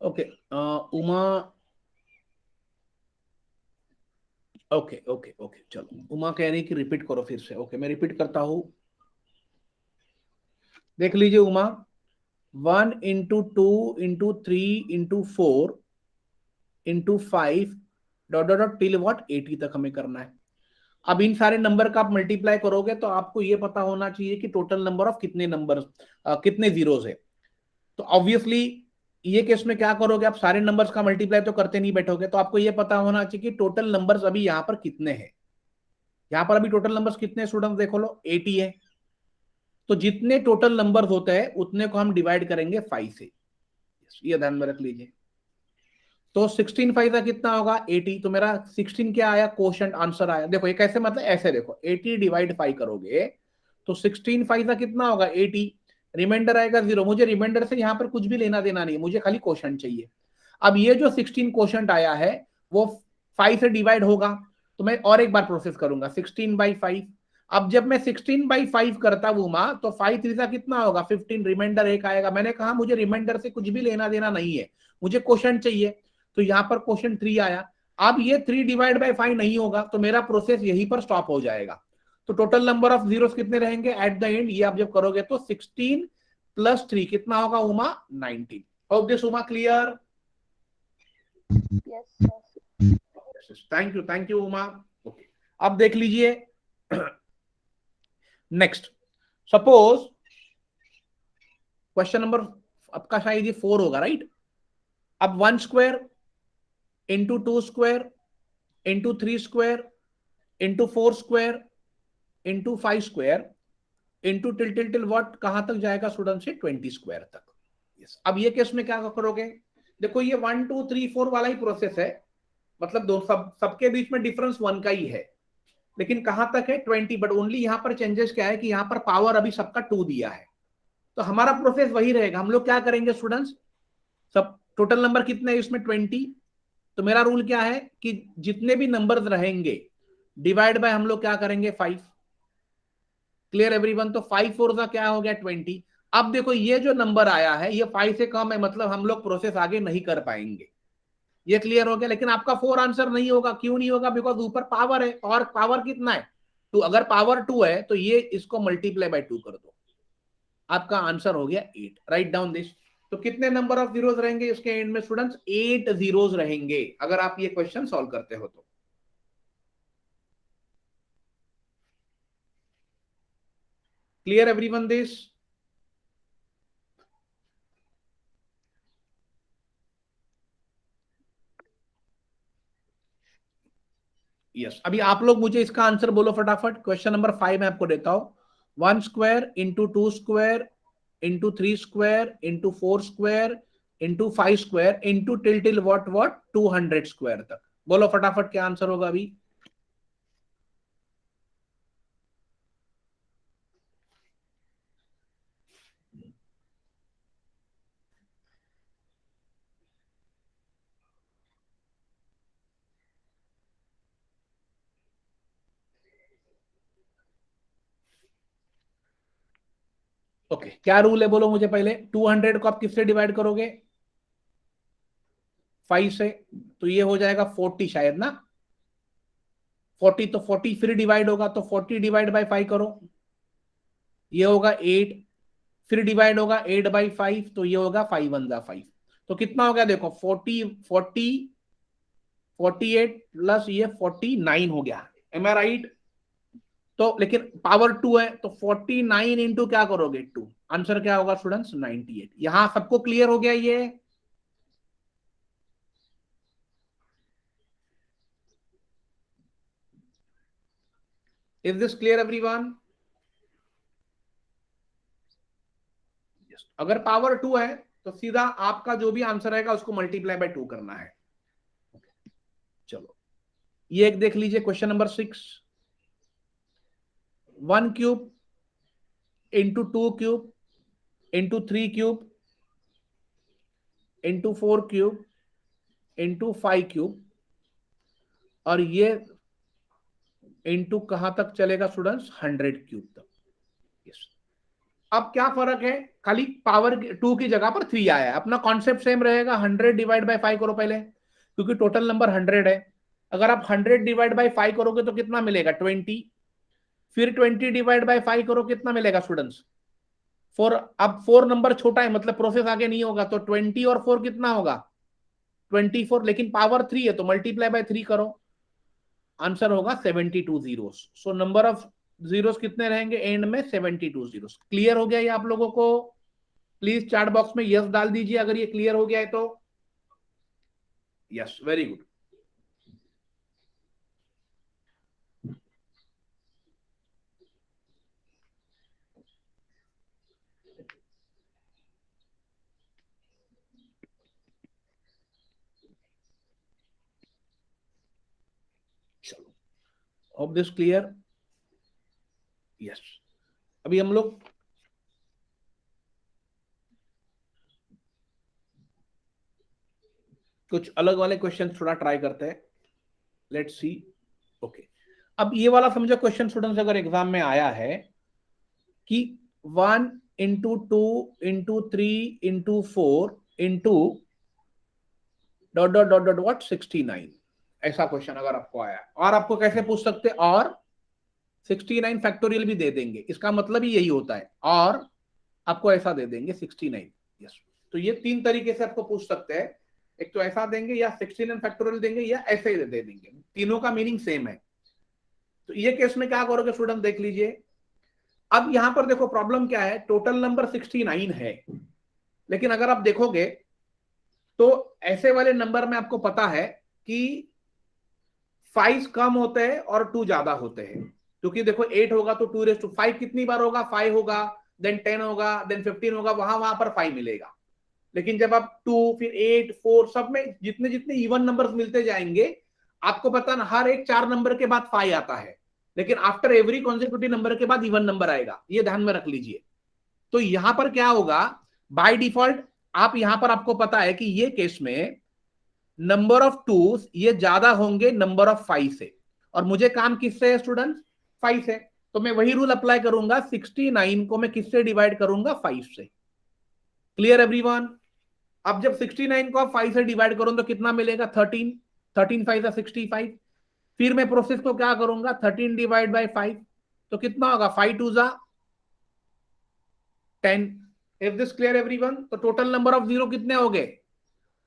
Okay Uma, okay okay okay, चलो उमा कह रही कि रिपीट करो फिर से। ओके मैं रिपीट करता हूं, देख लीजिए Uma. 1 into 2 into 3 into 4 dot dot dot till what 80 तक हमें करना है। अब इन सारे नंबर का आप मल्टीप्लाई करोगे तो आपको ये पता होना चाहिए कि टोटल नंबर ऑफ कितने नंबर, कितने जीरोस है। तो ऑब्वियसली ये केस में क्या करोगे, आप सारे नंबर्स का मल्टीप्लाई तो करते नहीं बैठोगे, तो आपको ये पता होना चाहिए कि टोटल नंबर्स अभी यहाँ पर कितने हैं। यहाँ पर अभी टोटल नंबर्स कितने स्टूडेंट्स देखो लो, 80 है। तो जितने टोटल नंबर होते हैं उतने को हम डिवाइड करेंगे 5 से, ये ध्यान में रख लीजिए। तो 16 5 का कितना होगा 80, तो मेरा 16 क्या आया, क्वोशंट आंसर आया। देखो ये कैसे, मतलब ऐसे देखो 80 डिवाइड 5 करोगे तो 16 5 का कितना होगा 80, रिमाइंडर आएगा 0। मुझे रिमाइंडर से यहाँ पर कुछ भी लेना देना नहीं, मुझे खाली क्वोशंट चाहिए। अब ये जो 16 क्वोशंट आया है वो 5 से डिवाइड होगा, तो मैं और एक बार प्रोसेस करूंगा 16/5। अब जब मैं 16/5 करता हूं मां, तो 5 3 का कितना होगा 15, रिमाइंडर 1 आएगा। मैंने कहा मुझे रिमाइंडर से कुछ भी लेना देना नहीं है, मुझे क्वोशंट चाहिए, तो यहाँ पर क्वोशंट 3 आया। अब ये 3 डिवाइड बाई 5 नहीं होगा, तो मेरा प्रोसेस यहीं पर स्टॉप हो जाएगा। तो टोटल नंबर ऑफ जीरोस कितने रहेंगे एट द एंड, ये आप जब करोगे तो 16 + 3 कितना होगा Uma, 19। Hope this Uma clear? Thank you Uma. Okay अब देख लीजिए नेक्स्ट, सपोज क्वेश्चन नंबर आपका शायद ये 4 होगा, राइट। अब 1 square into 2 square into 3 square into 4 square into 5 square into till till till what कहां तक जाएगा स्टूडेंट से 20 स्क्वायर तक। yes. अब ये केस में क्या करोगे, देखो ये 1 2 3 4 वाला ही प्रोसेस है, मतलब दो सबके बीच में डिफरेंस 1 का ही है, लेकिन कहां तक है 20। बट ओनली यहां पर चेंजेस क्या है कि यहां पर पावर अभी सबका 2 दिया है, तो हमारा प्रोसेस वही रहेगा। हम लोग क्या करेंगे स्टूडेंट्स, सब टोटल नंबर कितने हैं इसमें 20, तो मेरा रूल क्या है कि जितने भी नंबर्स रहेंगे डिवाइड बाय हम लोग क्या करेंगे 5। Clear everyone? तो 5 4 का क्या हो गया 20। अब देखो ये जो नंबर आया है ये 5 से कम है, मतलब हम लोग प्रोसेस आगे नहीं कर पाएंगे। ये क्लियर हो गया? लेकिन आपका 4 आंसर नहीं होगा, क्यों नहीं होगा, बिकॉज ऊपर पावर है, और पावर कितना है 2। अगर पावर 2 है तो ये इसको मल्टीप्लाई बाय 2 कर दो, आपका आंसर हो गया 8। Right down this. तो कितने नंबर ऑफ जीरोस रहेंगे इसके एंड में स्टूडेंट्स, 8 जीरोस रहेंगे अगर आप ये क्वेश्चन सॉल्व करते हो तो। Clear everyone this? यस अभी आप लोग मुझे इसका आंसर बोलो फटाफट। क्वेश्चन नंबर 5 मैं आपको देता हूं, 1 square into 2 square into 3 square into 4 square into 5 square into till till what 200 square तक। बोलो फटाफट क्या आंसर होगा अभी। ओके क्या रूल है बोलो मुझे पहले। 200 को आप किससे डिवाइड करोगे, 5 से, तो ये हो जाएगा 40 शायद ना, 40। तो 40 फिर डिवाइड होगा, तो 40 डिवाइड बाई 5 करो, ये होगा 8। फिर डिवाइड होगा 8/5, तो ये होगा 5 1 जा 5। तो कितना हो गया देखो 48 प्लस ये 49 हो गया। M I right? तो लेकिन पावर 2 है, तो 49 इंटू क्या करोगे 2, आंसर क्या होगा स्टूडेंट्स 98। यहां सबको क्लियर हो गया ये? Is this clear everyone? अगर पावर 2 है तो सीधा आपका जो भी आंसर आएगा उसको मल्टीप्लाई बाय 2 करना है। चलो ये एक देख लीजिए question number 6, 1 cube into 2 cube into 3 cube into 4 cube into 5 cube, और ये इंटू कहां तक चलेगा स्टूडेंट्स 100 क्यूब तक। यस अब क्या फर्क है, खाली पावर 2 की जगह पर 3 आया है, अपना कॉन्सेप्ट सेम रहेगा। 100 डिवाइड बाय 5 करो पहले, क्योंकि टोटल नंबर 100 है। अगर आप 100 डिवाइड बाय 5 करोगे तो कितना मिलेगा, 20। फिर 20 डिवाइड बाय 5 करो, कितना मिलेगा स्टूडेंट्स, 4। अब 4 नंबर छोटा है, मतलब प्रोसेस आगे नहीं होगा, तो 20 और 4 कितना होगा, 24। लेकिन पावर 3 है तो मल्टीप्लाई बाय 3 करो, आंसर होगा 72 zeros. So number of zeros कितने रहेंगे एंड में, 72 जीरोस। क्लियर हो गया ये आप लोगों को? प्लीज चैट बॉक्स में यस डाल दीजिए अगर ये क्लियर हो गया है तो। Yes, very good. चलो, होप दिस क्लियर। यस, अभी हम लोग कुछ अलग वाले क्वेश्चन थोड़ा ट्राई करते हैं, लेट्स सी। ओके, अब ये वाला समझो क्वेश्चन स्टूडेंट्स, अगर एग्जाम में आया है कि 1 into 2 into 3 into 4 into dot dot dot dot what 69, ऐसा क्वेश्चन अगर आपको आया, और आपको कैसे पूछ सकते, और 69 फैक्टोरियल भी दे देंगे, इसका मतलब ही यही होता है, और आपको ऐसा दे देंगे 69। यस, तो ये 3 तरीके से आपको पूछ सकते हैं, एक तो ऐसा देंगे, या 69 फैक्टोरियल देंगे, या ऐसे ही दे देंगे, तीनों का मीनिंग सेम है। तो ये केस में क्या करोगे स्टूडेंट, देख लीजिए। अब यहां पर देखो प्रॉब्लम क्या है, टोटल नंबर 69 है, लेकिन अगर आप देखोगे तो ऐसे वाले नंबर में आपको पता है कि 5 कम होते हैं और 2 ज्यादा होते हैं, क्योंकि देखो 8 होगा तो 2 5 कितनी बार होगा, 5 होगा, देन 10 होगा, देन 15 होगा, वहां वहां पर 5 मिलेगा। लेकिन जब आप 2 फिर 8 4 सब में जितने जितने इवन नंबर्स मिलते जाएंगे, आपको पता ना हर एक 4 नंबर के बाद 5 आता है, लेकिन आफ्टर एवरी कॉन्सेक्यूटिव नंबर के बाद इवन नंबर आएगा, ये ध्यान में रख लीजिए। तो यहां पर क्या होगा, बाय डिफॉल्ट आप यहां पर आपको पता है कि ये केस में नंबर ऑफ टूज ये ज्यादा होंगे नंबर ऑफ 5 से, और मुझे काम किससे है स्टूडेंट, 5 से। तो मैं वही रूल अप्लाई करूंगा, 69 को मैं किससे डिवाइड करूंगा, 5 से। Clear everyone? अब जब 69 को आप 5 से डिवाइड करो तो कितना मिलेगा, 13। 13 5 65। फिर मैं प्रोसेस को क्या करूंगा, 13 डिवाइड बाय 5, तो कितना होगा, 5 2 जा 10। Is this clear everyone? तो टोटल नंबर ऑफ जीरो कितने हो गए,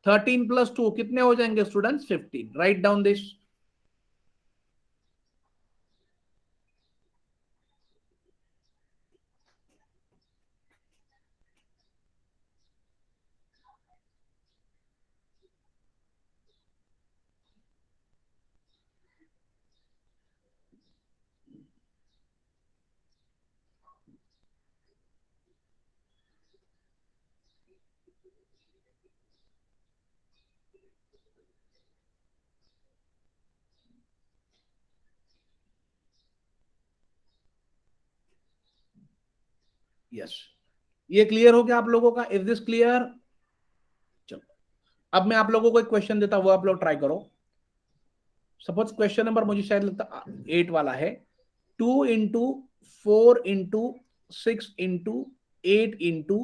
13 प्लस 2 कितने हो जाएंगे students, 15। Right down this. Yes, ये क्लियर हो गया आप लोगों का? Is this clear? चलो, अब मैं आप लोगों को एक क्वेश्चन देता हूं, वो आप लोग ट्राई करो। सपोज क्वेश्चन नंबर मुझे शायद लगता 8 वाला है, 2 इंटू 4 इंटू 6 इंटू 8 इंटू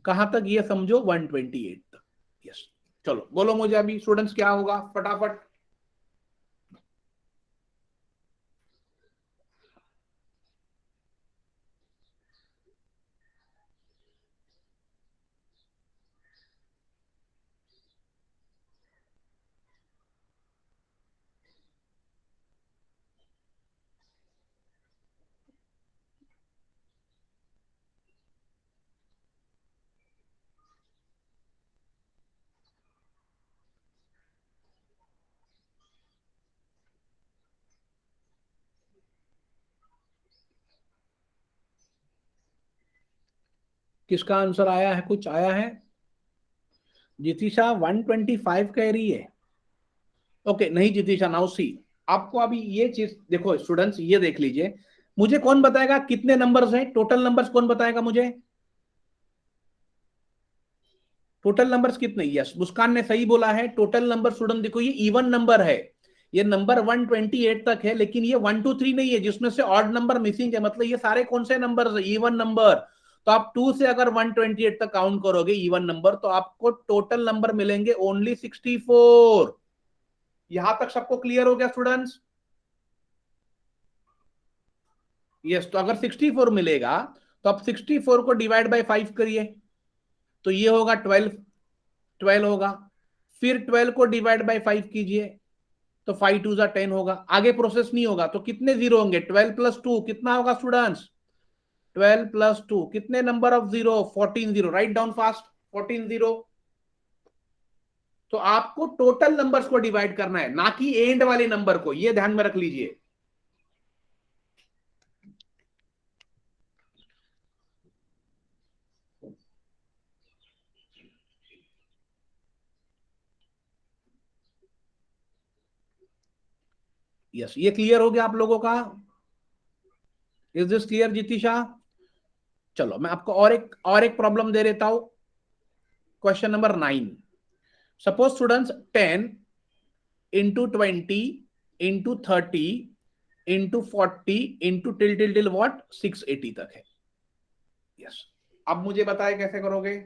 कहां तक, ये समझो 128 तक। यस, चलो बोलो मुझे अभी स्टूडेंट्स क्या होगा फटाफट। किसका आंसर आया है, कुछ आया है? जितिशा 125 कह रही है। ओके, नहीं जितिशा, नाउ सी, आपको अभी ये चीज देखो स्टूडेंट्स, ये देख लीजिए, मुझे कौन बताएगा कितने नंबर्स हैं, टोटल नंबर्स कौन बताएगा मुझे, टोटल नंबर्स कितने? यस, मुस्कान ने सही बोला है, टोटल नंबर स्टूडेंट देखो ये इवन नंबर है, ये नंबर 128 तक है, लेकिन ये 1 2 3 नहीं है, जिसमें से ऑड नंबर मिसिंग है, मतलब ये सारे कौन से नंबर है, इवन नंबर। तो आप 2 से अगर 128 तक काउंट करोगे इवन नंबर, तो आपको टोटल नंबर मिलेंगे ओनली 64। यहां तक सबको क्लियर हो गया स्टूडेंट्स? यस, तो अगर 64 मिलेगा तो आप 64 को डिवाइड बाय 5 करिए, तो ये होगा 12, 12 होगा। फिर 12 को डिवाइड बाय 5 कीजिए, तो 5 2 10 होगा। आगे प्रोसेस नहीं होगा, तो कितने जीरो होंगे? 12 प्लस 2 कितना होगा स्टूडेंट्स? 12 प्लस 2 कितने number of zero? 14 zero. Write down fast, 14 zero. तो आपको टोटल नंबर्स को डिवाइड करना है, ना कि एंड वाले नंबर को, ये ध्यान में रख लीजिए। यस, ये क्लियर हो गया आप लोगों का? Is this clear Jitisha? चलो मैं आपको और एक प्रॉब्लम दे देता हूं। Question number 9। Suppose students 10 into 20 into 30 into 40 into till till till what 680 तक है। यस, अब मुझे बताए कैसे करोगे?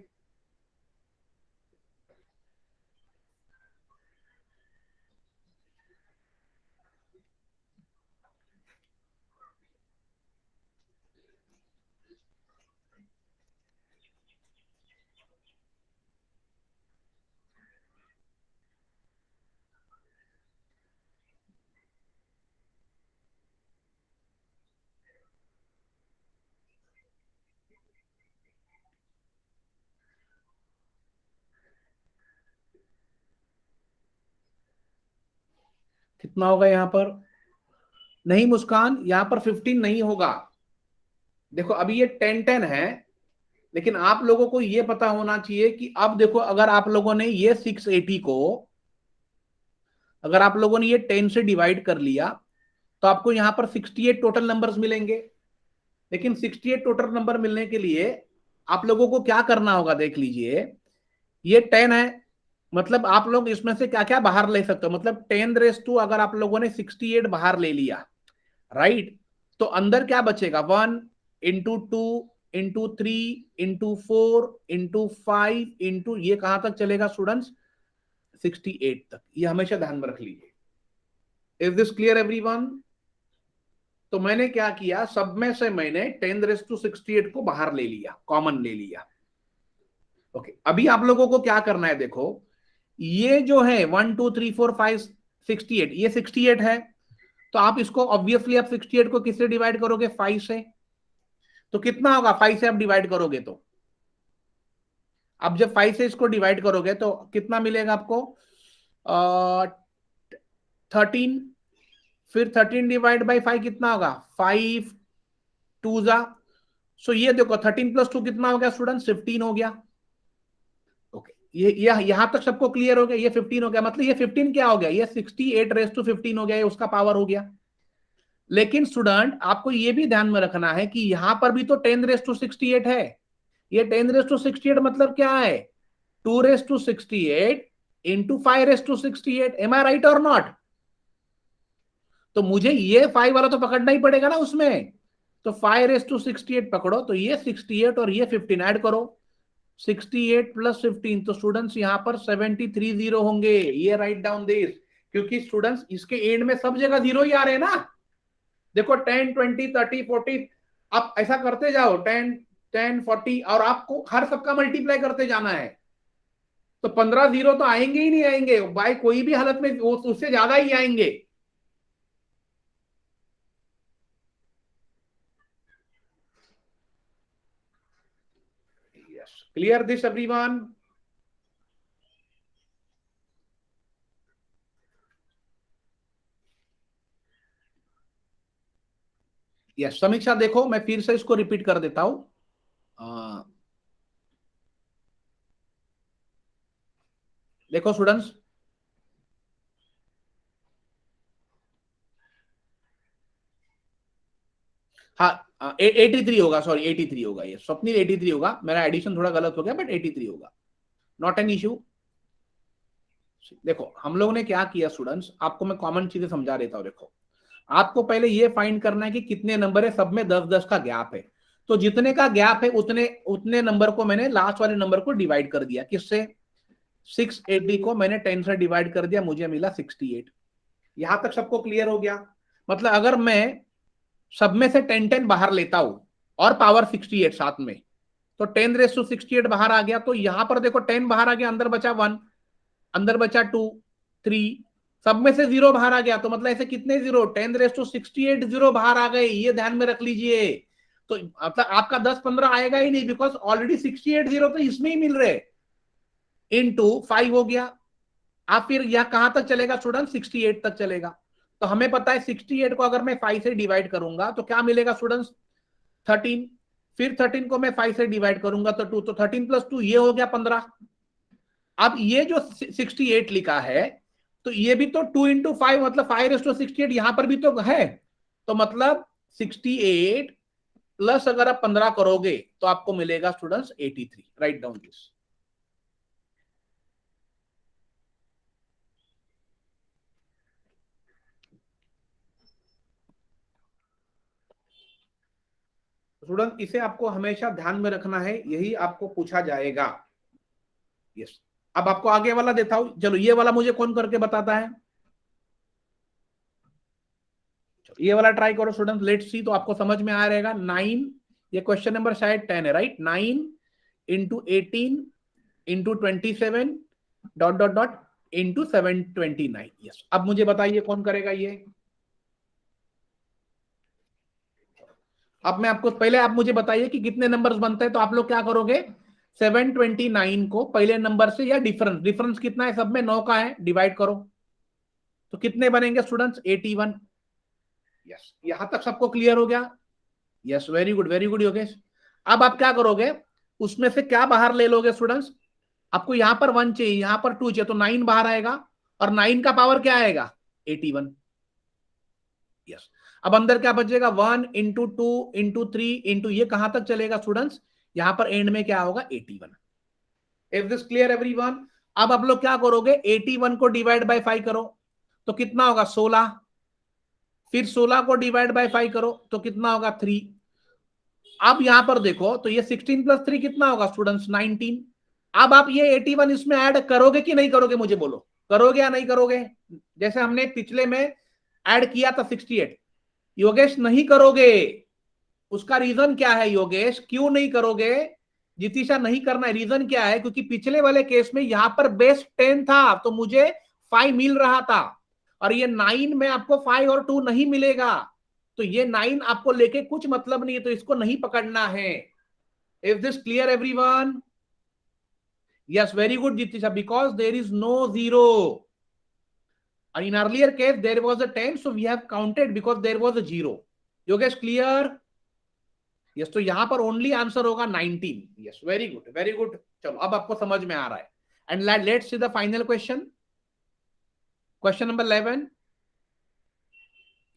कितना होगा यहां पर? नहीं मुस्कान, यहां पर 15 नहीं होगा। देखो अभी ये 10 10 है, लेकिन आप लोगों को ये पता होना चाहिए कि अब देखो, अगर आप लोगों ने ये 680 को, अगर आप लोगों ने ये 10 से डिवाइड कर लिया, तो आपको यहां पर 68 टोटल नंबर्स मिलेंगे। लेकिन 68 टोटल नंबर मिलने के लिए आप लोगों को क्या करना होगा, देख लीजिए। ये 10 है, मतलब आप लोग इसमें से क्या क्या बाहर ले सकते हो। मतलब 10 अगर आप लोगों ने 68 बाहर ले लिया, राइट, तो अंदर क्या बचेगा? 1 into 2 into 3 into 4 into 5 into, ये कहां तक चलेगा स्टूडेंट्स? 68 तक। ये हमेशा ध्यान में रख लीजिए। Is this clear everyone? तो मैंने क्या किया, सब में से मैंने 10⁻68 को बाहर ले लिया, कॉमन ले लिया। ओके, अभी आप लोगों को क्या करना है, देखो ये जो है 1 2 3 4 5 68, ये 68 है। तो आप इसको ऑब्वियसली आप 68 को किससे डिवाइड करोगे? 5 से। तो कितना होगा 5 से आप डिवाइड करोगे तो? अब जब 5 से इसको डिवाइड करोगे तो कितना मिलेगा आपको? 13। फिर 13 डिवाइड बाई 5 कितना होगा? 5 2 जा। सो ये देखो 13 प्लस 2 कितना हो गया स्टूडेंट? 15 हो गया। ओके, ये यहां तक सबको क्लियर हो गया? ये 15 हो गया, मतलब ये 15 क्या हो गया? ये 68⁻15 हो गया, ये उसका पावर हो गया। लेकिन स्टूडेंट आपको ये भी ध्यान में रखना है कि यहां पर भी तो 10⁻68 है। ये 10⁻68 मतलब क्या है? 2⁻68 इंटू 5⁻68। एम आई राइट और नॉट? तो मुझे ये 5 वाला तो पकड़ना ही पड़ेगा ना उसमें। तो 5⁻68 पकड़ो, तो ये 68 और ये 15 ऐड करो। 68 प्लस 15, तो स्टूडेंट्स यहां पर 73 जीरो होंगे। ये राइट डाउन दिस, क्योंकि स्टूडेंट्स इसके एंड में सब जगह जीरो ही आ रहे हैं ना। देखो 10 20 30 40, आप ऐसा करते जाओ, 10 10 40, और आपको हर सबका मल्टीप्लाई करते जाना है। तो 15 जीरो तो आएंगे ही नहीं, आएंगे बाय कोई भी हालत में, उससे ज्यादा ही आएंगे। Clear this everyone? यस, समीक्षा देखो मैं फिर से इसको रिपीट कर देता हूं। देखो स्टूडेंट्स, हाँ 83 होगा, सॉरी 83 होगा। ये स्वप्निल 83 होगा, मेरा एडिशन थोड़ा गलत हो गया, बट 83 होगा। Not an issue. देखो हम लोगों ने क्या किया स्टूडेंट्स, आपको मैं कॉमन चीजें समझा देता हूं। देखो आपको पहले ये फाइंड करना है कि कितने नंबर है, सब में 10 10 का गैप है। तो जितने का गैप है उतने उतने नंबर को मैंने लास्ट वाले नंबर को डिवाइड कर दिया। किससे? 680 को मैंने 10 से डिवाइड कर दिया, मुझे मिला 68। यहां तक सबको क्लियर हो गया? मतलब अगर मैं सब में से 10 बाहर लेता हूं और पावर 68 साथ में, तो 10⁻68 बाहर आ गया। तो यहां पर देखो 10 बाहर आ गया, अंदर बचा 1, अंदर बचा 2, 3, सब में से 0 बाहर आ गया। तो मतलब ऐसे कितने जीरो? 10⁻68 जीरो बाहर आ गए, ये ध्यान में रख लीजिए। तो मतलब आपका 10-15 आएगा ही नहीं, बिकॉज ऑलरेडी 68 जीरो तो इसमें ही मिल रहे। इनटू 5 हो गया। आप फिर यह कहां तक चलेगा स्टूडेंट? 68 तक चलेगा। तो हमें पता है 68 को अगर मैं 5 से डिवाइड करूंगा तो क्या मिलेगा स्टूडेंट्स? 13। फिर 13 को मैं 5 से डिवाइड करूंगा तो 2, तो 13 + 2 ये हो गया 15। अब ये जो 68 लिखा है, तो ये भी तो 2 × 5 मतलब 5⁻68 यहां पर भी तो है। तो मतलब 68 प्लस अगर आप 15 करोगे तो आपको मिलेगा students 83। Right down this. Student इसे आपको हमेशा ध्यान में रखना है, यही आपको पूछा जाएगा। यस। अब आपको आगे वाला देता हूं, चलो ये वाला मुझे कौन करके बताता है? ये वाला ट्राई करो स्टूडेंट, लेट्स सी, तो आपको समझ में आ रहेगा। 9, ये क्वेश्चन नंबर शायद 10 है, राइट? 9 × 18 × 27 ... × 729। यस। अब मुझे बताइए कौन करेगा ये? अब मैं आपको पहले, आप मुझे बताइए कि कितने नंबर्स बनते हैं। तो आप लोग क्या करोगे? 729 को पहले नंबर से, या डिफरेंस, डिफरेंस कितना है सब में? 9 का है, डिवाइड करो। तो कितने बनेंगे स्टूडेंट्स? 81। यस। यहां तक सबको क्लियर हो गया? Yes, very good Yogesh. अब आप क्या करोगे? उसमें से क्या बाहर ले लोगे स्टूडेंट्स? आपको यहां पर 1 चाहिए, यहां पर 2 चाहिए, तो 9 बाहर आएगा। और 9 का पावर क्या आएगा? 81। यस। अब अंदर क्या बचेगा? 1 × 2 × 3 × ये कहां तक चलेगा स्टूडेंट्स? यहां पर एंड में क्या होगा? 81। Is this clear everyone? अब आप लोग क्या करोगे? 81 को डिवाइड बाय 5 करो तो कितना होगा? 16। फिर 16 को डिवाइड बाय 5 करो तो कितना होगा? 3। अब यहां पर देखो तो ये 16 + 3 कितना होगा स्टूडेंट्स? 19। अब आप ये 81 इसमें ऐड करोगे कि नहीं करोगे? मुझे बोलो, करोगे या नहीं करोगे? जैसे हमने पिछले में ऐड किया था 68। योगेश नहीं करोगे। उसका रीजन क्या है योगेश, क्यों नहीं करोगे? जितिशा नहीं करना है, रीजन क्या है? क्योंकि पिछले वाले केस में यहां पर बेस 10 था तो मुझे 5 मिल रहा था, और ये 9 में आपको 5 और 2 नहीं मिलेगा। तो ये 9 आपको लेके कुछ मतलब नहीं है, तो इसको नहीं पकड़ना है। Is this clear everyone? Yes, very good Jitisha, because there is no zero. In earlier case there was a 10, so we have counted because there was a 0. Yogesh clear? Yes. तो यहां पर ओनली आंसर होगा 19। Yes, very good, very good. चलो अब आपको समझ में आ रहा है। And let's see the final question, question number 11।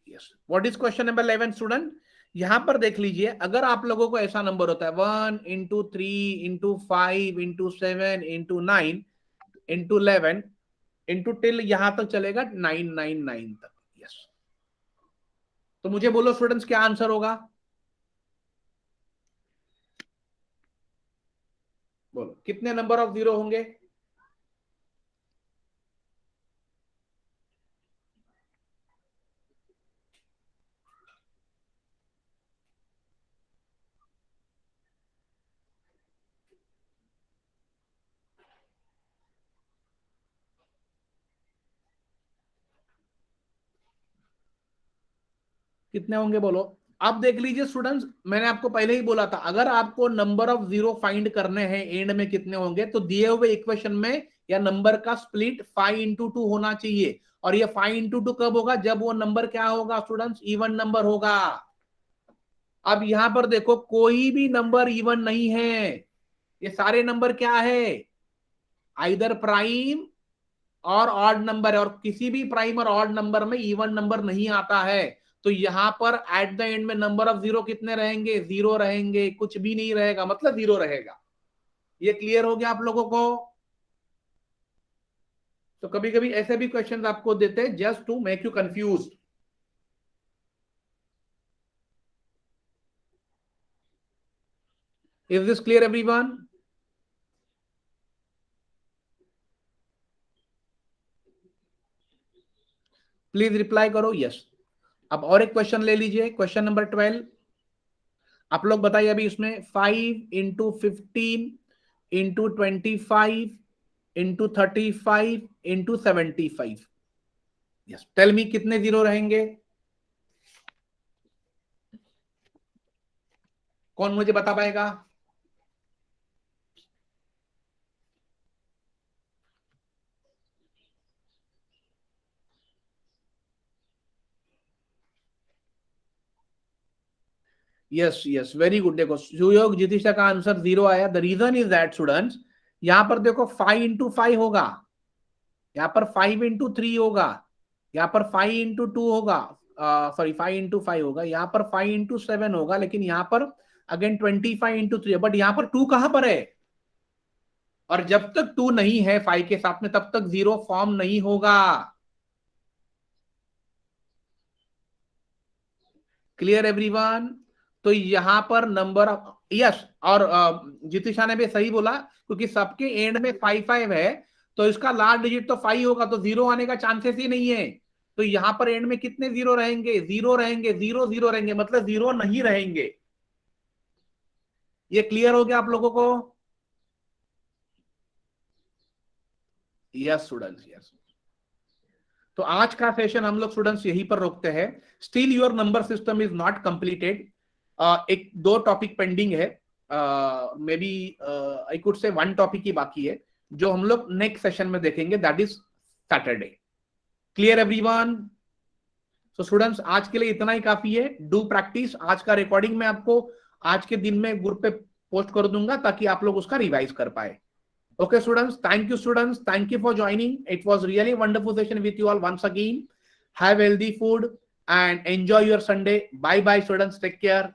Yes, what is question number 11 student? यहां पर देख लीजिए, अगर आप लोगों को ऐसा नंबर होता है 1 × 3 × 5 × 7 × 9 × 11 × टिल यहां तक चलेगा 999 तक। यस। तो मुझे बोलो स्टूडेंट्स क्या आंसर होगा? बोलो कितने नंबर ऑफ जीरो होंगे? कितने होंगे बोलो? अब देख लीजिए स्टूडेंट्स, मैंने आपको पहले ही बोला था, अगर आपको नंबर ऑफ जीरो फाइंड करने हैं एंड में कितने होंगे, तो दिए हुए इक्वेशन में या नंबर का स्प्लिट 5 × 2 होना चाहिए। और ये 5 × 2 कब होगा? जब वो नंबर क्या होगा स्टूडेंट्स? इवन नंबर होगा। अब यहां पर देखो कोई भी नंबर इवन नहीं है, ये सारे नंबर क्या है? आइदर प्राइम और ऑड नंबर है, और किसी भी प्राइम और ऑड नंबर में इवन नंबर नहीं आता है। तो यहां पर एट द एंड में नंबर ऑफ जीरो कितने रहेंगे? 0 रहेंगे, कुछ भी नहीं रहेगा, मतलब 0 रहेगा। ये क्लियर हो गया आप लोगों को? तो कभी कभी ऐसे भी क्वेश्चंस आपको देते हैं just to make you confuse. Is this clear everyone? Please reply करो यस। अब और एक क्वेश्चन ले लीजिए, क्वेश्चन नंबर 12। आप लोग बताइए अभी इसमें 5 into 15 into 25 into 35 into 75। Yes, tell me कितने जीरो रहेंगे? कौन मुझे बता पाएगा? Yes yes, very good. देखो सुयोग जितिशा का आंसर 0 आया। The reason is that students, यहां पर देखो 5 इंटू 5 होगा, यहाँ पर 5 इंटू 3 होगा, यहाँ पर 5 इंटू 2 होगा, सॉरी 5 इंटू 5 होगा, यहाँ पर 5 इंटू 7 होगा, लेकिन यहाँ पर अगेन 25 इंटू 3, बट यहाँ पर 2 कहां पर है? और जब तक 2 नहीं है 5 के साथ में तब तक 0 फॉर्म नहीं होगा। Clear everyone? तो यहां पर नंबर यस, और जितिशा ने भी सही बोला, क्योंकि सबके एंड में 5 है, तो इसका लास्ट डिजिट तो 5 होगा, तो 0 आने का चांसेस ही नहीं है। तो यहां पर एंड में कितने जीरो रहेंगे? 0 रहेंगे, 0 0 रहेंगे, मतलब 0 नहीं रहेंगे। ये क्लियर हो गया आप लोगों को? Yes students, yes. तो आज का सेशन हम लोग स्टूडेंट्स यहीं पर रोकते हैं। Still your number system is not completed. एक दो टॉपिक पेंडिंग है, may B I could say 1 topic ही बाकी है, जो हम लोग नेक्स्ट सेशन में देखेंगे, that is Saturday. Clear everyone? So students आज के लिए इतना ही काफी है। Do practice. आज का रिकॉर्डिंग मैं आपको आज के दिन में ग्रुप पे पोस्ट कर दूंगा, ताकि आप लोग उसका रिवाइज कर पाए। Okay, students. Thank you, students. Thank you for joining. It was really a wonderful session with you all once again. Have healthy food and enjoy your Sunday. Bye bye, students. Take care.